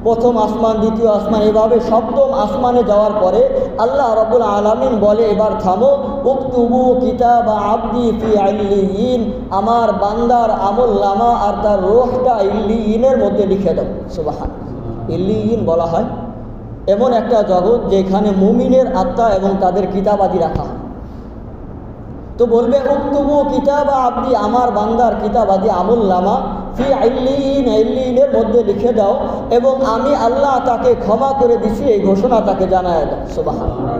প্রথম আসমান, দ্বিতীয় আসমান, এভাবে সপ্তম আসমানে যাওয়ার পরে আল্লাহ রাব্বুল আলামিন বলে, এবার থামো, উকতুবু কিতাবা আবদি ফি ইল্লিয়িন, আমার বান্দার আমলনামা আর তার রূহটা ইল্লিয়িনের মধ্যে লিখে দাও। সুবহানাল্লাহ। ইল্লিয়িন বলা হয় এমন একটা জগৎ যেখানে মুমিনের আত্মা এবং তাদের কিতাবাদি রাখা হয়। তো বলবে, উকতুবু কিতাবা আবদি, আমার বান্দার কিতাবাদি আমলনামা ফি ইল্লিয়িন, ইল্লিয়িনের মধ্যে লিখে দাও, এবং আমি আল্লাহ তাকে ক্ষমা করে দিছি, এই ঘোষণা তাকে জানায় দাও। সুবহানাল্লাহ।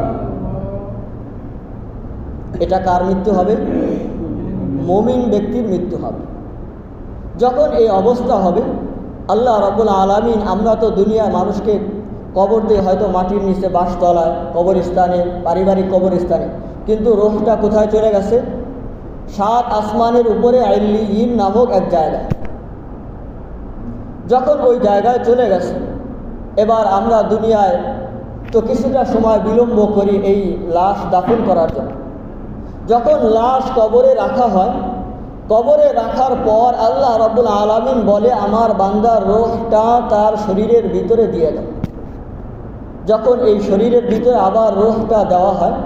এটা কার মৃত্যু হবে? মুমিন ব্যক্তির মৃত্যু হবে। যখন এই অবস্থা হবে, আল্লাহ রাব্বুল আলামিন, আমরা তো দুনিয়ায় মানুষকে কবর দিয়ে হয়তো মাটির নিচে, বাসতলায়, কবরস্থানে, পারিবারিক কবরস্থানে, কিন্তু রূহটা কোথায় চলে গেছে? 7 আসমানের উপরে ইল্লিয়িন নামক এক জায়গায়। যখন ওই জায়গায় চলে গেছে, এবার আমরা দুনিয়ায় তো কিছুটা সময় বিলম্ব করি এই লাশ দাফন করার জন্য। যখন লাশ কবরে রাখা হয়, কবরে রাখার পর আল্লাহ রাব্বুল আলামিন বলে, আমার বান্দার রূহটা তার শরীরের ভিতরে দিয়ে দাও। যখন এই শরীরের ভিতরে আবার রূহটা দেওয়া হয়,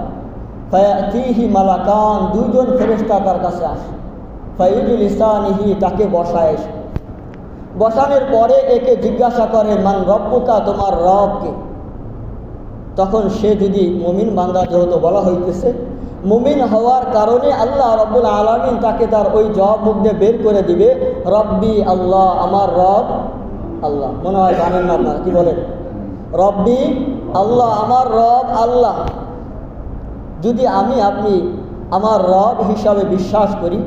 ফায়াতিহি মালাকান, দুইজন ফেরেশতা তার কাছে আসে। ফাইজুলিসানিহি, তাকে বসায়। বসানোর পরে একে জিজ্ঞাসা করে মান রব্বুকা, তোমার রবকে। তখন সে যদি মুমিন বান্দা, যেহেতু বলা হইতেছে মুমিন হওয়ার কারণে আল্লাহ রব্বুল আলামিন তাকে তার ওই জবাব মুখ দিয়ে বের করে দিবে, রব্বি আল্লাহ, আমার রব আল্লাহ। মনে হয় জানেন না আপনারা, কি বলেন? রব্বি আল্লাহ, আমার রব আল্লাহ। যদি আপনি আমার রব হিসাবে বিশ্বাস করি,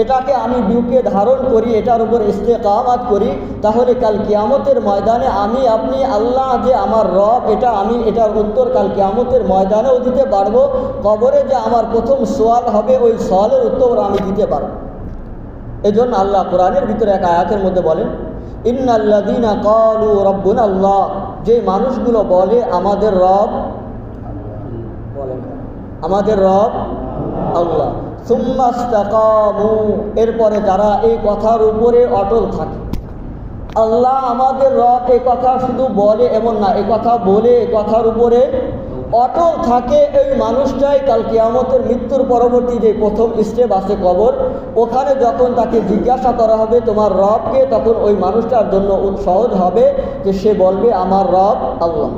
এটাকে আমি বুকে ধারণ করি, এটার উপর ইস্তেকামাত করি, তাহলে কাল কিয়ামতের ময়দানে আপনি আল্লাহ যে আমার রব, এটার উত্তর কাল কিয়ামতের ময়দানেও দিতে পারবো। কবরে যে আমার প্রথম সওয়াল হবে, ওই সওয়ালের উত্তর আমি দিতে পারবো। এজন্য আল্লাহ কোরআনের ভিতরে এক আয়াতের মধ্যে বলেন, ইন্নাল্লাযীনা ক্বালু রাব্বুনা আল্লাহ, যে মানুষগুলো বলে আমাদের রব, বলেন আমাদের রব আল্লাহ, সুম্মা ইসতাকামু, এরপরে যারা এই কথার উপরে অটল থাকে। আল্লাহ আমাদের রব, এই কথা শুধু বলে এমন না, এই কথা বলে এই কথার উপরে অটল থাকে, এই মানুষটাই কাল কিয়ামতের মৃত্যুর পরবর্তী যে প্রথম স্টেপ আছে কবর, ওখানে যখন তাকে জিজ্ঞাসা করা হবে তোমার রবকে, তখন ওই মানুষটার জন্য সহজ হবে যে সে বলবে আমার রব আল্লাহ।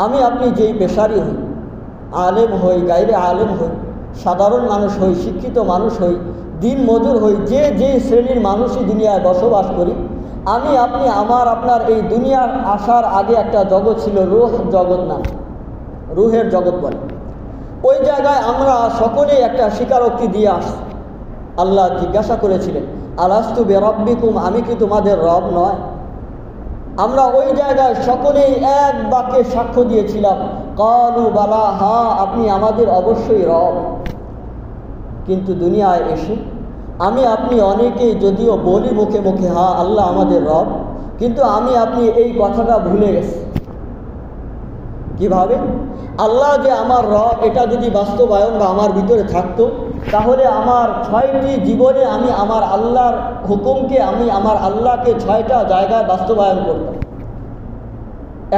আমি আপনি যেই পেশারি হই, আলেম হই, গায়রে আলেম হই, সাধারণ মানুষ হই, শিক্ষিত মানুষ হই, দিন মজুর হই, যে শ্রেণীর মানুষই দুনিয়ায় বসবাস করি, আপনি আপনার এই দুনিয়ার আসার আগে একটা জগৎ ছিল, রূহ জগৎ, না রুহের জগৎ বলে। ওই জায়গায় আমরা সকলেই একটা স্বীকারোক্তি দিয়ে আসছি। আল্লাহ জিজ্ঞাসা করেছিলেন আলাস্তু বিরাব্বিকুম, আমি কি তোমাদের রব নয়? আমরা ওই জায়গায় সকলেই এক বাক্যে সাক্ষ্য দিয়েছিলাম, কালু বালা, হ্যাঁ আপনি আমাদের অবশ্যই রব। কিন্তু দুনিয়ায় এসে আপনি অনেকেই যদিও বলি মুখে মুখে হ্যাঁ আল্লাহ আমাদের রব, কিন্তু আপনি এই কথাটা ভুলে গেছি। কিভাবে? আল্লাহ যে আমার রব, এটা যদি বাস্তবায়ন বা আমার ভিতরে থাকতো, তাহলে আমার 6টি জীবনে আমি আমার আল্লাহর হুকুমকে, আমার আল্লাহকে 6টা জায়গায় বাস্তবায়ন করতাম।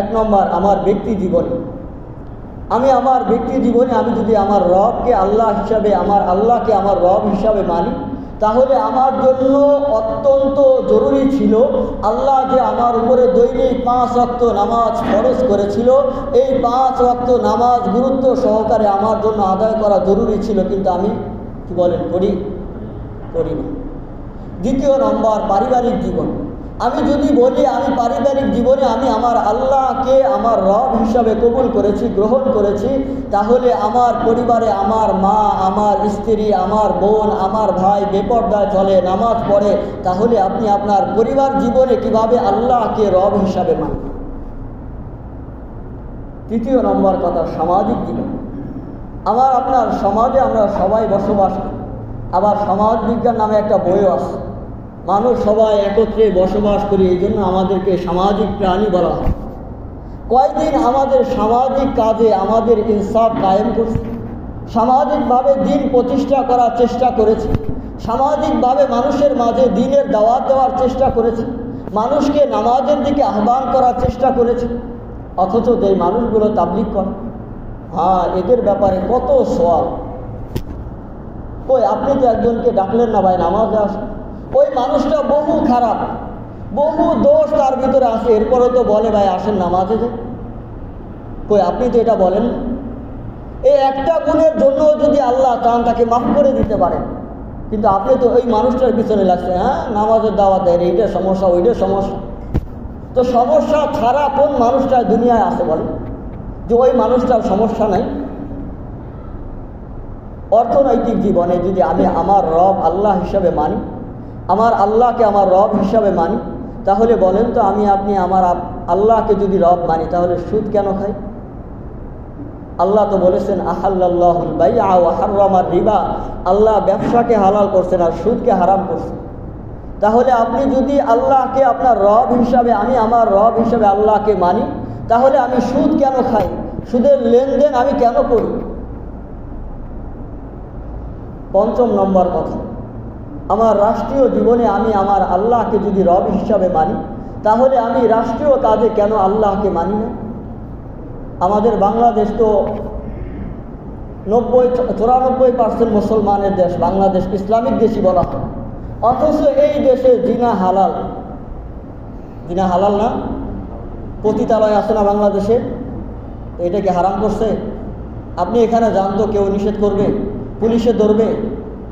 1 নম্বর, আমার ব্যক্তি জীবনে আমার ব্যক্তি জীবনে আমি যদি আমার রবকে আল্লাহ হিসাবে, আমার আল্লাহকে আমার রব হিসাবে মানি, তাহলে আমার জন্য অত্যন্ত জরুরি ছিল আল্লাহ যে আমার উপরে দৈনিক 5 ওয়াক্ত নামাজ ফরজ করেছিল, এই 5 ওয়াক্ত নামাজ গুরুত্ব সহকারে আমার জন্য আদায় করা জরুরি ছিল, কিন্তু আমি কি বলেন করি না। 2 নম্বর, পারিবারিক জীবন। আমি যদি বলি আমি পারিবারিক জীবনে আমি আমার আল্লাহকে আমার রব হিসাবে কবুল করেছি, গ্রহণ করেছি, তাহলে আমার পরিবারে আমার মা, আমার স্ত্রী, আমার বোন, আমার ভাই বেপরদায় চলে, নামাজ পড়ে, তাহলে আপনি আপনার পরিবার জীবনে কিভাবে আল্লাহকে রব হিসাবে মানেন? 3 নম্বর কথা, সামাজিক জীবন। আপনার সমাজে আমরা সবাই বসবাস করি, আবার সমাজ বিজ্ঞান নামে একটা বইও আছে। মানুষ সবাই একত্রে বসবাস করি, এই জন্য আমাদেরকে সামাজিক প্রাণী বলা হয়। কয়েকদিন আমাদের সামাজিক কাজে আমাদের ইনসাফ কায়েম করছে, সামাজিকভাবে দিন প্রতিষ্ঠা করার চেষ্টা করেছে, সামাজিকভাবে মানুষের মাঝে দিনের দাওয়াত দেওয়ার চেষ্টা করেছে, মানুষকে নামাজের দিকে আহ্বান করার চেষ্টা করেছে। অথচ যে মানুষগুলো তাবলীগ করে, হ্যাঁ এদের ব্যাপারে কত সওয়াল। আপনি তো একজনকে ডাকলেন না ভাই নামাজে আসেন, ওই মানুষটা বহু খারাপ, বহু দোষ তার ভিতরে আছে, এরপরে তো বলে ভাই আসেন নামাজে যে। আপনি তো এটা বলেন না। এই একটা গুণের জন্য যদি আল্লাহ চান তাকে মাফ করে দিতে পারেন, কিন্তু আপনি তো ওই মানুষটার পিছনে লাগছে, হ্যাঁ নামাজের দাওয়াত দেয়, এইটা সমস্যা ওইটা সমস্যা। তো সমস্যা ছাড়া কোন মানুষটা দুনিয়ায় আছে বলেন, যে ওই মানুষটার সমস্যা নাই? অর্থনৈতিক জীবনে যদি আমি আমার রব আল্লাহ হিসাবে মানি, আমার আল্লাহকে আমার রব হিসাবে মানি, তাহলে বলেন তো আপনি আমার আল্লাহকে যদি রব মানি, তাহলে সুদ কেন খাই? আল্লাহ তো বলেছেন আহাল্লাল্লাহুল বাইআ ওয়া হাররামার রিবা, আল্লাহ ব্যবসাকে হালাল করছেন আর সুদকে হারাম করছেন। তাহলে আপনি যদি আল্লাহকে আপনার রব হিসাবে, আমি আমার রব হিসাবে আল্লাহকে মানি, তাহলে আমি সুদ কেন খাই? সুদের লেনদেন আমি কেন করি? 5 নম্বর কথা, আমার রাষ্ট্রীয় জীবনে আমি আমার আল্লাহকে যদি রব হিসাবে মানি, তাহলে আমি রাষ্ট্রীয় কাজে কেন আল্লাহকে মানি না? আমাদের বাংলাদেশ তো 94% মুসলমানের দেশ বাংলাদেশ, ইসলামিক দেশই বলা হয়, অথচ এই দেশে জিনা হালাল। জিনা হালাল না? পতিতালয় আছে না বাংলাদেশে? এটা কি হারাম করছে? আপনি এখানে যান তো কেউ নিষেধ করবে? পুলিশে ধরবে?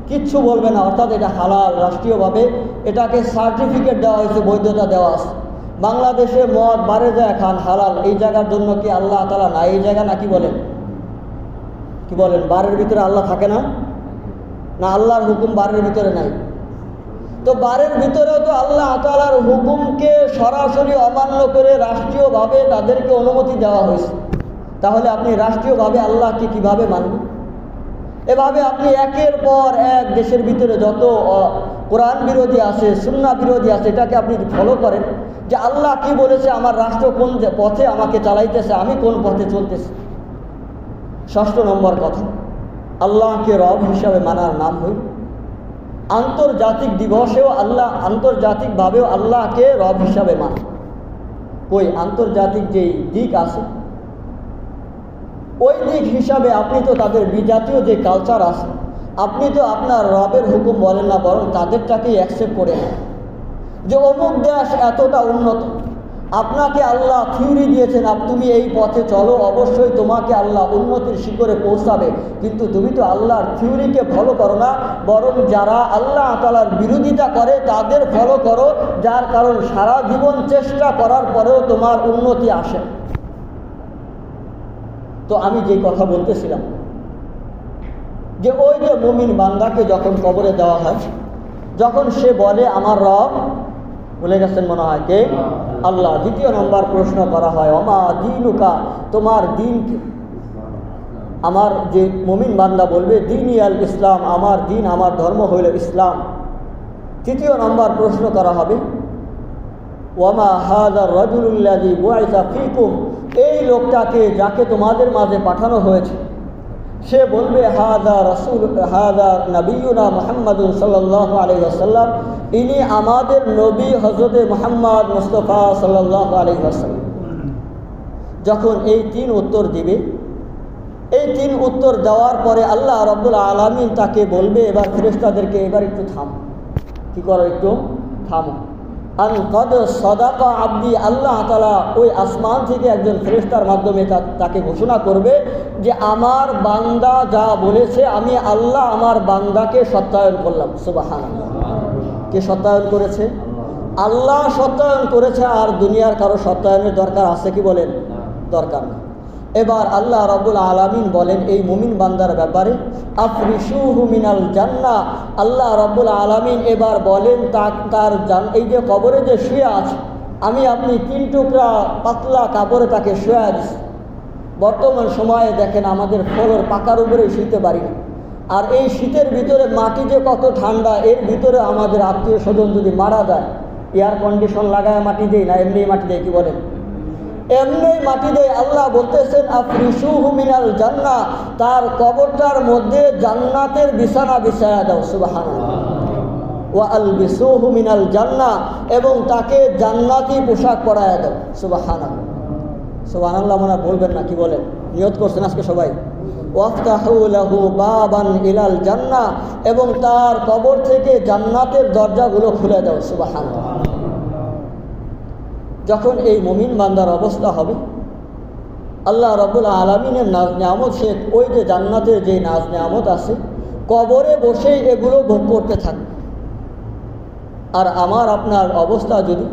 কিচ্ছু বলবে না। অর্থাৎ এটা হালাল, রাষ্ট্রীয়ভাবে এটাকে সার্টিফিকেট দেওয়া হয়েছে, বৈধতা দেওয়া আছে। বাংলাদেশে মদ বারে যায় খান হালাল, এই জায়গার জন্য কি আল্লাহ তাআলা না এই জায়গা নাকি বলেন? কি বলেন? বারের ভিতরে আল্লাহ থাকে না? না আল্লাহর হুকুম বারের ভিতরে নাই? তো বারের ভিতরেও তো আল্লাহ তাআলার হুকুমকে সরাসরি অমান্য করে রাষ্ট্রীয়ভাবে তাদেরকে অনুমতি দেওয়া হয়েছে। তাহলে আপনি রাষ্ট্রীয়ভাবে আল্লাহকে কিভাবে মানবেন? এভাবে আপনি একের পর এক দেশের ভিতরে যত কোরআন বিরোধী আছে, সুন্নাহ বিরোধী আছে, এটাকে আপনি ফলো করেন যে আল্লাহ কি বলেছে, আমার রাষ্ট্র কোন পথে আমাকে চালাইতেছে, আমি কোন পথে চলতেছি। ৬ষ্ঠ নম্বর কথা, আল্লাহকে রব হিসাবে মানার নাম হইল আন্তর্জাতিক দিবসেও আন্তর্জাতিকভাবেও আল্লাহকে রব হিসাবে মানে। ওই আন্তর্জাতিক যেই দিক আছে ওই দিক হিসাবে আপনি তো তাদের বিজাতীয় যে কালচার আছে, আপনি তো আপনার রবের হুকুম বলেন না, বরং তাদেরটাকেই অ্যাকসেপ্ট করে নেন যে অমুক দেশ এতটা উন্নত, আপনাকে আল্লাহ থিওরি দিয়েছেন, তুমি এই পথে চলো, অবশ্যই তোমাকে আল্লাহ উন্নতির শিখরে পৌঁছাবে। কিন্তু তুমি তো আল্লাহর থিওরিকে ফলো করো না, বরং যারা আল্লাহ তাআলার বিরোধিতা করে তাদের ফলো করো, যার কারণ সারা জীবন চেষ্টা করার পরেও তোমার উন্নতি আসে। তো আমি যে কথা বলতেছিলাম যে ওই যে মুমিন বান্দাকে যখন কবরে দেওয়া হয়, যখন সে বলে আমার রব, বলে গেছেন মনে হয় কে? আল্লাহ। দ্বিতীয় নম্বর প্রশ্ন করা হয় ওমা দীনুকা, তোমার দিন কি? আমার যে মুমিন বান্দা বলবে দীনি আল ইসলাম, আমার দিন, আমার ধর্ম হইল ইসলাম। তৃতীয় নম্বর প্রশ্ন করা হবে ওয়ামা হাযার রাজুলুল্লাযী বুইসা ফীকুম, এই লোকটাকে যাকে তোমাদের মাঝে পাঠানো হয়েছে। সে বলবে হাযা নবিয়ুনা মুহাম্মাদুন সাল্লাল্লাহু আলাইহি ওয়াসাল্লাম, ইনি আমাদের নবী হযরতে মুহাম্মদ মুস্তাফা সাল্লাল্লাহু আলাইহি ওয়াসাল্লাম। যখন এই তিন উত্তর দিবে, এই তিন উত্তর দেওয়ার পরে আল্লাহ রাব্বুল আলামিন তাকে বলবে, এবার ফেরেশতাদেরকে এবার একটু থামো, কি করো, একটু থামো। আন কদ সাদাকা আব্দি, আল্লাহ তাআলা ওই আসমান থেকে একজন ফেরেশতার মাধ্যমে তাকে ঘোষণা করবে যে আমার বান্দা যা বলেছে আমি আল্লাহ আমার বান্দাকে সত্যায়ন করলাম। সুবহানাল্লাহ। কে সত্যায়ন করেছে? আল্লাহ সত্যায়ন করেছে। আর দুনিয়ার কারো সত্যায়নের দরকার আছে কি বলেন? দরকার নেই। এবার আল্লাহ রাব্বুল আলামিন বলেন এই মুমিন বান্দার ব্যাপারে আফরিশুহু মিনাল জান্নাহ, আল্লাহ রাব্বুল আলামিন এবার বলেন তার এই যে কবরে যে শুয়ে আছে, আমি আপনি 3 টুকরা পাতলা কাপড়ে তাকে শুয়ে দিচ্ছি। বর্তমান সময়ে দেখেন আমাদের ফ্লোর পাকার উপরে শুইতে পারি না, আর এই শীতের ভিতরে মাটি যে কত ঠান্ডা, এর ভিতরে আমাদের আত্মীয় স্বজন যদি মারা যায় এয়ার কন্ডিশন লাগায় মাটি দেয় না, এমনি মাটি দেয়, কি বলেন? এমনি মাটি দেয়। আল্লাহ বলতেছেন আফরিশুহু মিনাল জান্নাহ, তার কবরটার মধ্যে জান্নাতের বিছানা বিছায়া দাও। সুবহানাল্লাহ। ওয়া আলবিসুহু মিনাল জান্নাহ, এবং তাকে জান্নাতি পোশাক পরায়া দাও। সুবহানাল্লাহ। সুবহানাল্লাহ মানে বলবেন না, কি বলেন? নিয়ত করছেন আজকে সবাই? ওয়াফতাহু লাহু বাবান ইলাল জান্নাহ, এবং তার কবর থেকে জান্নাতের দরজাগুলো খুলে দাও। সুবহানাল্লাহ। যখন এই মুমিন বান্দার অবস্থা হবে, আল্লাহ রাব্বুল আলামিনের নাজ নিয়ামত, সে ওই যে জান্নাতের যে নাজ নিয়ামত আছে কবরে বসেই এগুলো ভোগ করতে থাকে। আর আমার আপনার অবস্থা যদি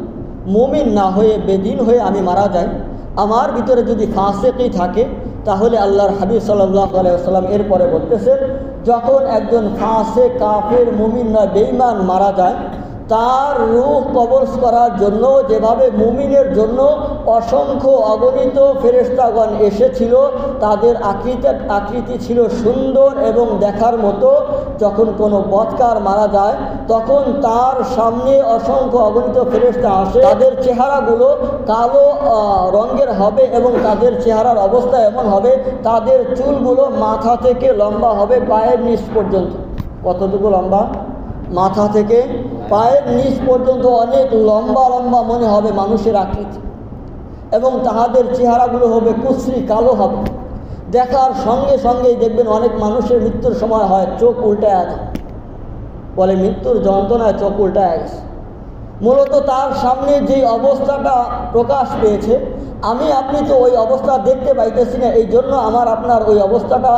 মুমিন না হয়ে বেদিন হয়ে আমি মারা যাই, আমার ভিতরে যদি ফাসিকি থাকে, তাহলে আল্লাহর হাবিব সাল্লাল্লাহু আলাইহি ওয়াসাল্লাম এরপরে বলতেছেন যখন একজন ফাসিক কাফের মুমিন না বেঈমান মারা যায়, তার রূহ কবজ করার জন্য যেভাবে মুমিনের জন্য অসংখ্য অগণিত ফেরেশতাগণ এসেছিল, তাদের আকৃতি ছিল সুন্দর এবং দেখার মতো, যখন কোনো বদকার মারা যায় তখন তার সামনে অসংখ্য অগণিত ফেরেশতা আসে, তাদের চেহারাগুলো কালো রঙের হবে এবং তাদের চেহারার অবস্থা এমন হবে তাদের চুলগুলো মাথা থেকে লম্বা হবে পায়ের নিচ পর্যন্ত। কতটুকু লম্বা? মাথা থেকে পায়ের নিচ পর্যন্ত অনেক লম্বা লম্বা মনে হবে মানুষের আকৃতি, এবং তাহাদের চেহারাগুলো হবে কুচরি কালো হবে। দেখার সঙ্গে সঙ্গেই দেখবেন অনেক মানুষের মৃত্যুর সময় হয় চোখ উল্টায় আছে, বলে মৃত্যুর যন্ত্রণায় চোখ উল্টায় গেছে। মূলত তার সামনে যে অবস্থাটা প্রকাশ পেয়েছে, আমি আপনি তো ওই অবস্থা দেখতে পাইতেছি না, এই জন্য আমার আপনার ওই অবস্থাটা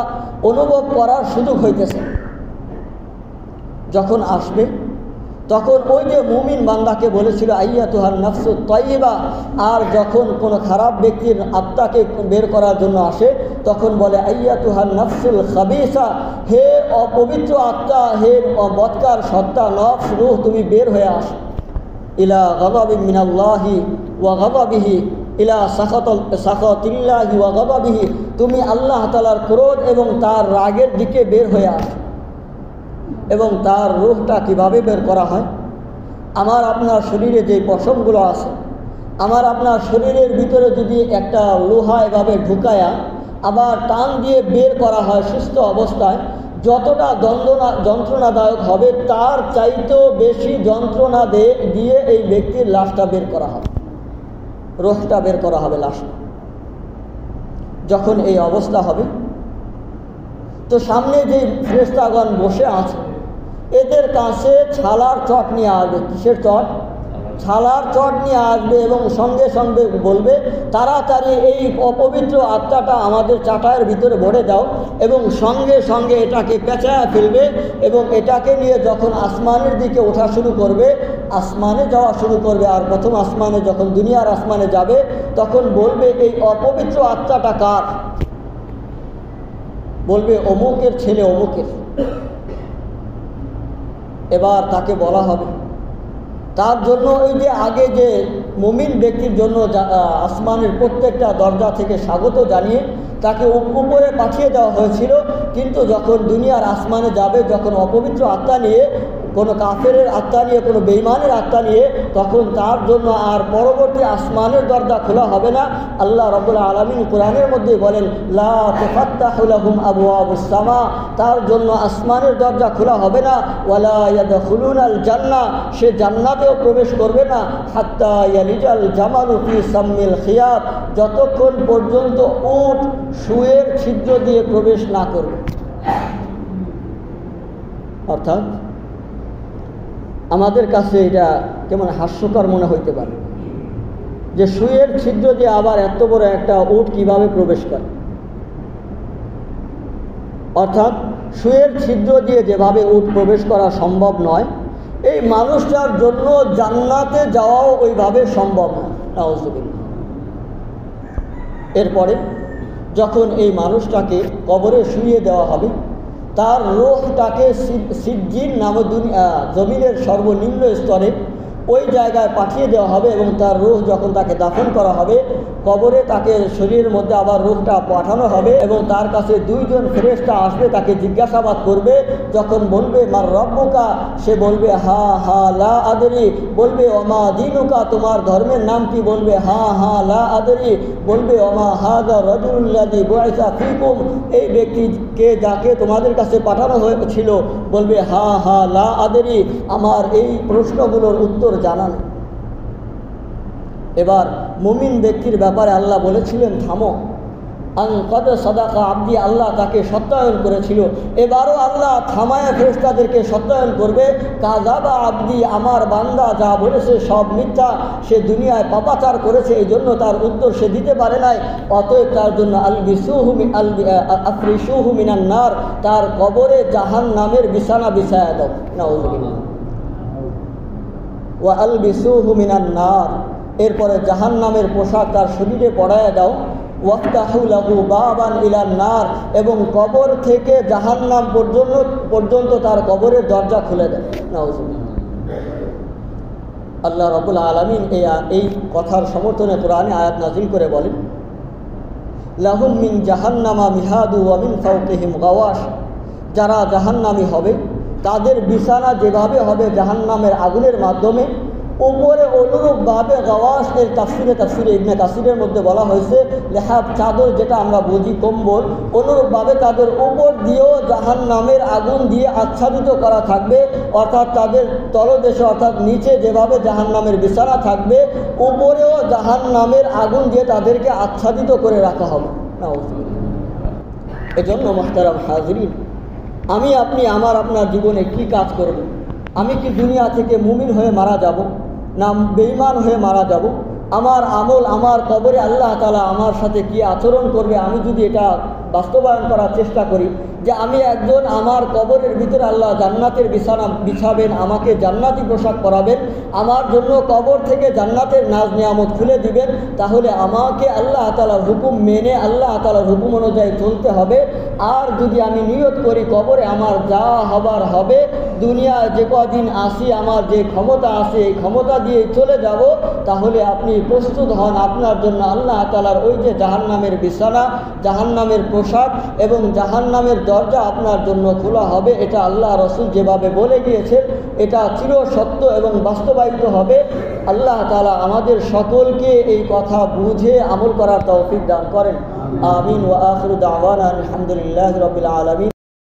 অনুভব করার সুযোগ হইতেছে। যখন আসবে তখন ওই যে মুমিন বান্দাকে বলেছিল আইয়াতুহান নাফসু তাইয়্যিবা, আর যখন কোনো খারাপ ব্যক্তির আত্মাকে বের করার জন্য আসে তখন বলে আইয়াতুহান নাফসুল খাবিসা, হে অপবিত্র আত্মা, হে বদকার সত্তা, নফস, রূহ, তুমি বের হয়ে আস ইলা গাদাবিন মিনাল্লাহি ওয়া গাদাবিহি ইলা সাখাতিল্লাহি ওয়া গাদাবিহি, তুমি আল্লাহ তাআলার ক্রোধ এবং তার রাগের দিকে বের হয়ে আস। এবং তার রূহটা কিভাবে বের করা হয়? আমার আপনার শরীরে যে পশমগুলো আছে, আমার আপনার শরীরের ভিতরে যদি একটা লোহা এভাবে ঢুকায়া আবার টান দিয়ে বের করা হয় সুস্থ অবস্থায়, যতটা যন্ত্রণাদায়ক হবে তার চাইতেও বেশি যন্ত্রণা দিয়ে এই ব্যক্তির লাশটা বের করা হবে, রূহটা বের করা হবে লাশটা। যখন এই অবস্থা হবে তো সামনে যে ফেরেশতাগণ বসে আছে এদের কাছে ছালার চট নিয়ে আসবে। কিসের চট? ছালার চট নিয়ে আসবে এবং সঙ্গে সঙ্গে বলবে তাড়াতাড়ি এই অপবিত্র আত্মাটা আমাদের চাটায়ের ভিতরে ভরে দাও, এবং সঙ্গে সঙ্গে এটাকে পেঁচায় ফেলবে এবং এটাকে নিয়ে যখন আসমানের দিকে ওঠা শুরু করবে, আসমানে যাওয়া শুরু করবে। আর প্রথম আসমানে যখন দুনিয়ার আসমানে যাবে তখন বলবে এই অপবিত্র আত্মাটা কার? বলবে অমুকের ছেলে অমুকের। এবার তাকে বলা হবে, তার জন্য ওই যে আগে যে মুমিন ব্যক্তির জন্য আসমানের প্রত্যেকটা দরজা থেকে স্বাগত জানিয়ে তাকে উপরে পাঠিয়ে দেওয়া হয়েছিল, কিন্তু যখন দুনিয়ার আসমানে যাবে, যখন অপবিত্র আত্মা নিয়ে, কোনো কাফেরের আত্মা নিয়ে, কোনো বেঈমানের আত্মা নিয়ে, তখন তার জন্য আর পরবর্তী আসমানের দরজা খোলা হবে না। আল্লাহ রাব্বুল আলামিন কোরআনের মধ্যে বলেন লা তুফাত্তাহু লাহুম আবওয়াবুস সামা, তার জন্য আসমানের দরজা খোলা হবে না। ওয়ালা ইয়াদখুলুনাল জান্নাহ, সে জান্নাতেও প্রবেশ করবে না। হাত্তা ইয়ালিজাল জামালু ফি সাম্মিল খিয়াত, যতক্ষণ পর্যন্ত উট সুয়ের ছিদ্র দিয়ে প্রবেশ না করবে। অর্থাৎ আমাদের কাছে এটা কেমন হাস্যকর মনে হইতে পারে যে সুয়ের ছিদ্র দিয়ে আবার এত বড় একটা উট কিভাবে প্রবেশ করে। অর্থাৎ সুয়ের ছিদ্র দিয়ে যেভাবে উট প্রবেশ করা সম্ভব নয়, এই মানুষটার জন্য জান্নাতে যাওয়াও ওইভাবে সম্ভব নয়। নাউযুবিল্লাহ। এরপরে যখন এই মানুষটাকে কবরে শুইয়ে দেওয়া হবে, তার রূহটাকে সিজ্জিন নামক জমিনের সর্বনিম্ন স্তরে ওই জায়গায় পাঠিয়ে দেওয়া হবে এবং তার রূহ যখন তাকে দাফন করা হবে কবরে, তাকে শরীরের মধ্যে আবার রূহটা পাঠানো হবে এবং তার কাছে দুইজন ফেরেশতা আসবে, তাকে জিজ্ঞাসাবাদ করবে। যখন বলবে মার রব্বুকা, সে বলবে হা হা লা আদরি। বলবে ওমা দীনুকা, তোমার ধর্মের নাম কি? বলবে হা হা লা আদরি। বলবে ওমা হাযা রাজুলুল্লাযী বুইসা ফীকুম, এই ব্যক্তিকে যাকে তোমাদের কাছে পাঠানো হয়েছিল। বলবে হা হা লা আদরি, আমার এই প্রশ্নগুলোর উত্তর জানা নেই। এবার মুমিন ব্যক্তির ব্যাপারে আল্লাহ বলেছিলেন থামো, আন কদ সাদাকা আব্দি, আল্লাহ তাকে সত্যায়ন করেছিল। এবারও আল্লাহ থামায়া ফেরেশতাদেরকে সত্যায়ন করবে, কাযাবা আব্দি, আমার বান্দা যা বলেছে সব মিথ্যা, সে দুনিয়ায় পাপাচার করেছে, এই জন্য তার উত্তর সে দিতে পারে নাই। অতএব তার জন্য আফরিসুহু মিনান নার, তার কবরে জাহান্নামের বিছানা বিছায়া দাও। নাউযুবিল্লাহ। ওয়া আলবিসুহু মিনান নার, এরপরে জাহান্নামের পোশাক তার শরীরে পরায়া দাও। ওয়াফতাহু লাহু বাবান ইলান নার, এবং কবর থেকে জাহান্নাম পর্যন্ত তার কবরের দরজা খুলে দেয়। নাউযুবিল্লাহ। আল্লাহ রাব্বুল আলামিন এই কথার সমর্থনে কোরআনে আয়াত নাযিল করে বলেন লাহুম মিন জাহান্নামা মিহাদু ওয়া মিন ফাওকিহিম গাওয়াশ, যারা জাহান্নামী হবে তাদের বিছানা যেভাবে হবে জাহান্নামের আগুনের মাধ্যমে, উপরে অনুরূপভাবে গাওয়াশ এর তাফসিরে ইবনে কাসিরের মধ্যে বলা হয়েছে লেহাব, চাদর, যেটা আমরা বুঝি কম্বল, অনুরূপভাবে তাদের উপর দিয়েও জাহান্নামের আগুন দিয়ে আচ্ছাদিত করা থাকবে। অর্থাৎ তাদের তলদেশে, অর্থাৎ নিচে যেভাবে জাহান্নামের বিছানা থাকবে, উপরেও জাহান্নামের আগুন দিয়ে তাদেরকে আচ্ছাদিত করে রাখা হবে। এজন্য মুহতারাম হাজরিন, আমি আপনি আপনার জীবনে কি কাজ করব? আমি কি দুনিয়া থেকে মুমিন হয়ে মারা যাব, না বেঈমান হয়ে মারা যাব? আমার আমল, আমার কবরে আল্লাহ তাআলা আমার সাথে কি আচরণ করবে? আমি যদি এটা বাস্তবায়ন করার চেষ্টা করি যে আমি একজন, আমার কবরের ভিতরে আল্লাহ জান্নাতের বিছানা বিছাবেন, আমাকে জান্নাতি পোশাক পরাবেন, আমার জন্য কবর থেকে জান্নাতের নাজ নিয়ামত খুলে দিবেন, তাহলে আমাকে আল্লাহ তাআলার হুকুম মেনে আল্লাহ তাআলার হুকুম অনুযায়ী চলতে হবে। আর যদি আমি নিয়ত করি কবরে আমার যা হবার হবে, দুনিয়ায় যে কদিন আসি আমার যে ক্ষমতা আছে এই ক্ষমতা দিয়ে চলে যাব, তাহলে আপনি প্রস্তুত হন, আপনার জন্য আল্লাহ তাআলার ওই যে জাহান্নামের বিছানা, জাহান্নামের পোশাক এবং জাহান্নামের দরজা আপনার জন্য খোলা হবে। এটা আল্লাহ রাসূল যেভাবে বলে গিয়েছেন এটা চির সত্য এবং বাস্তবায়িত হবে। আল্লাহ তাআলা আমাদের সকলকে এই কথা বুঝে আমল করার তৌফিক দান করেন। আমিন। ওয়া আখিরু দাওয়ানা আলহামদুলিল্লাহি রাব্বিল আলামিন।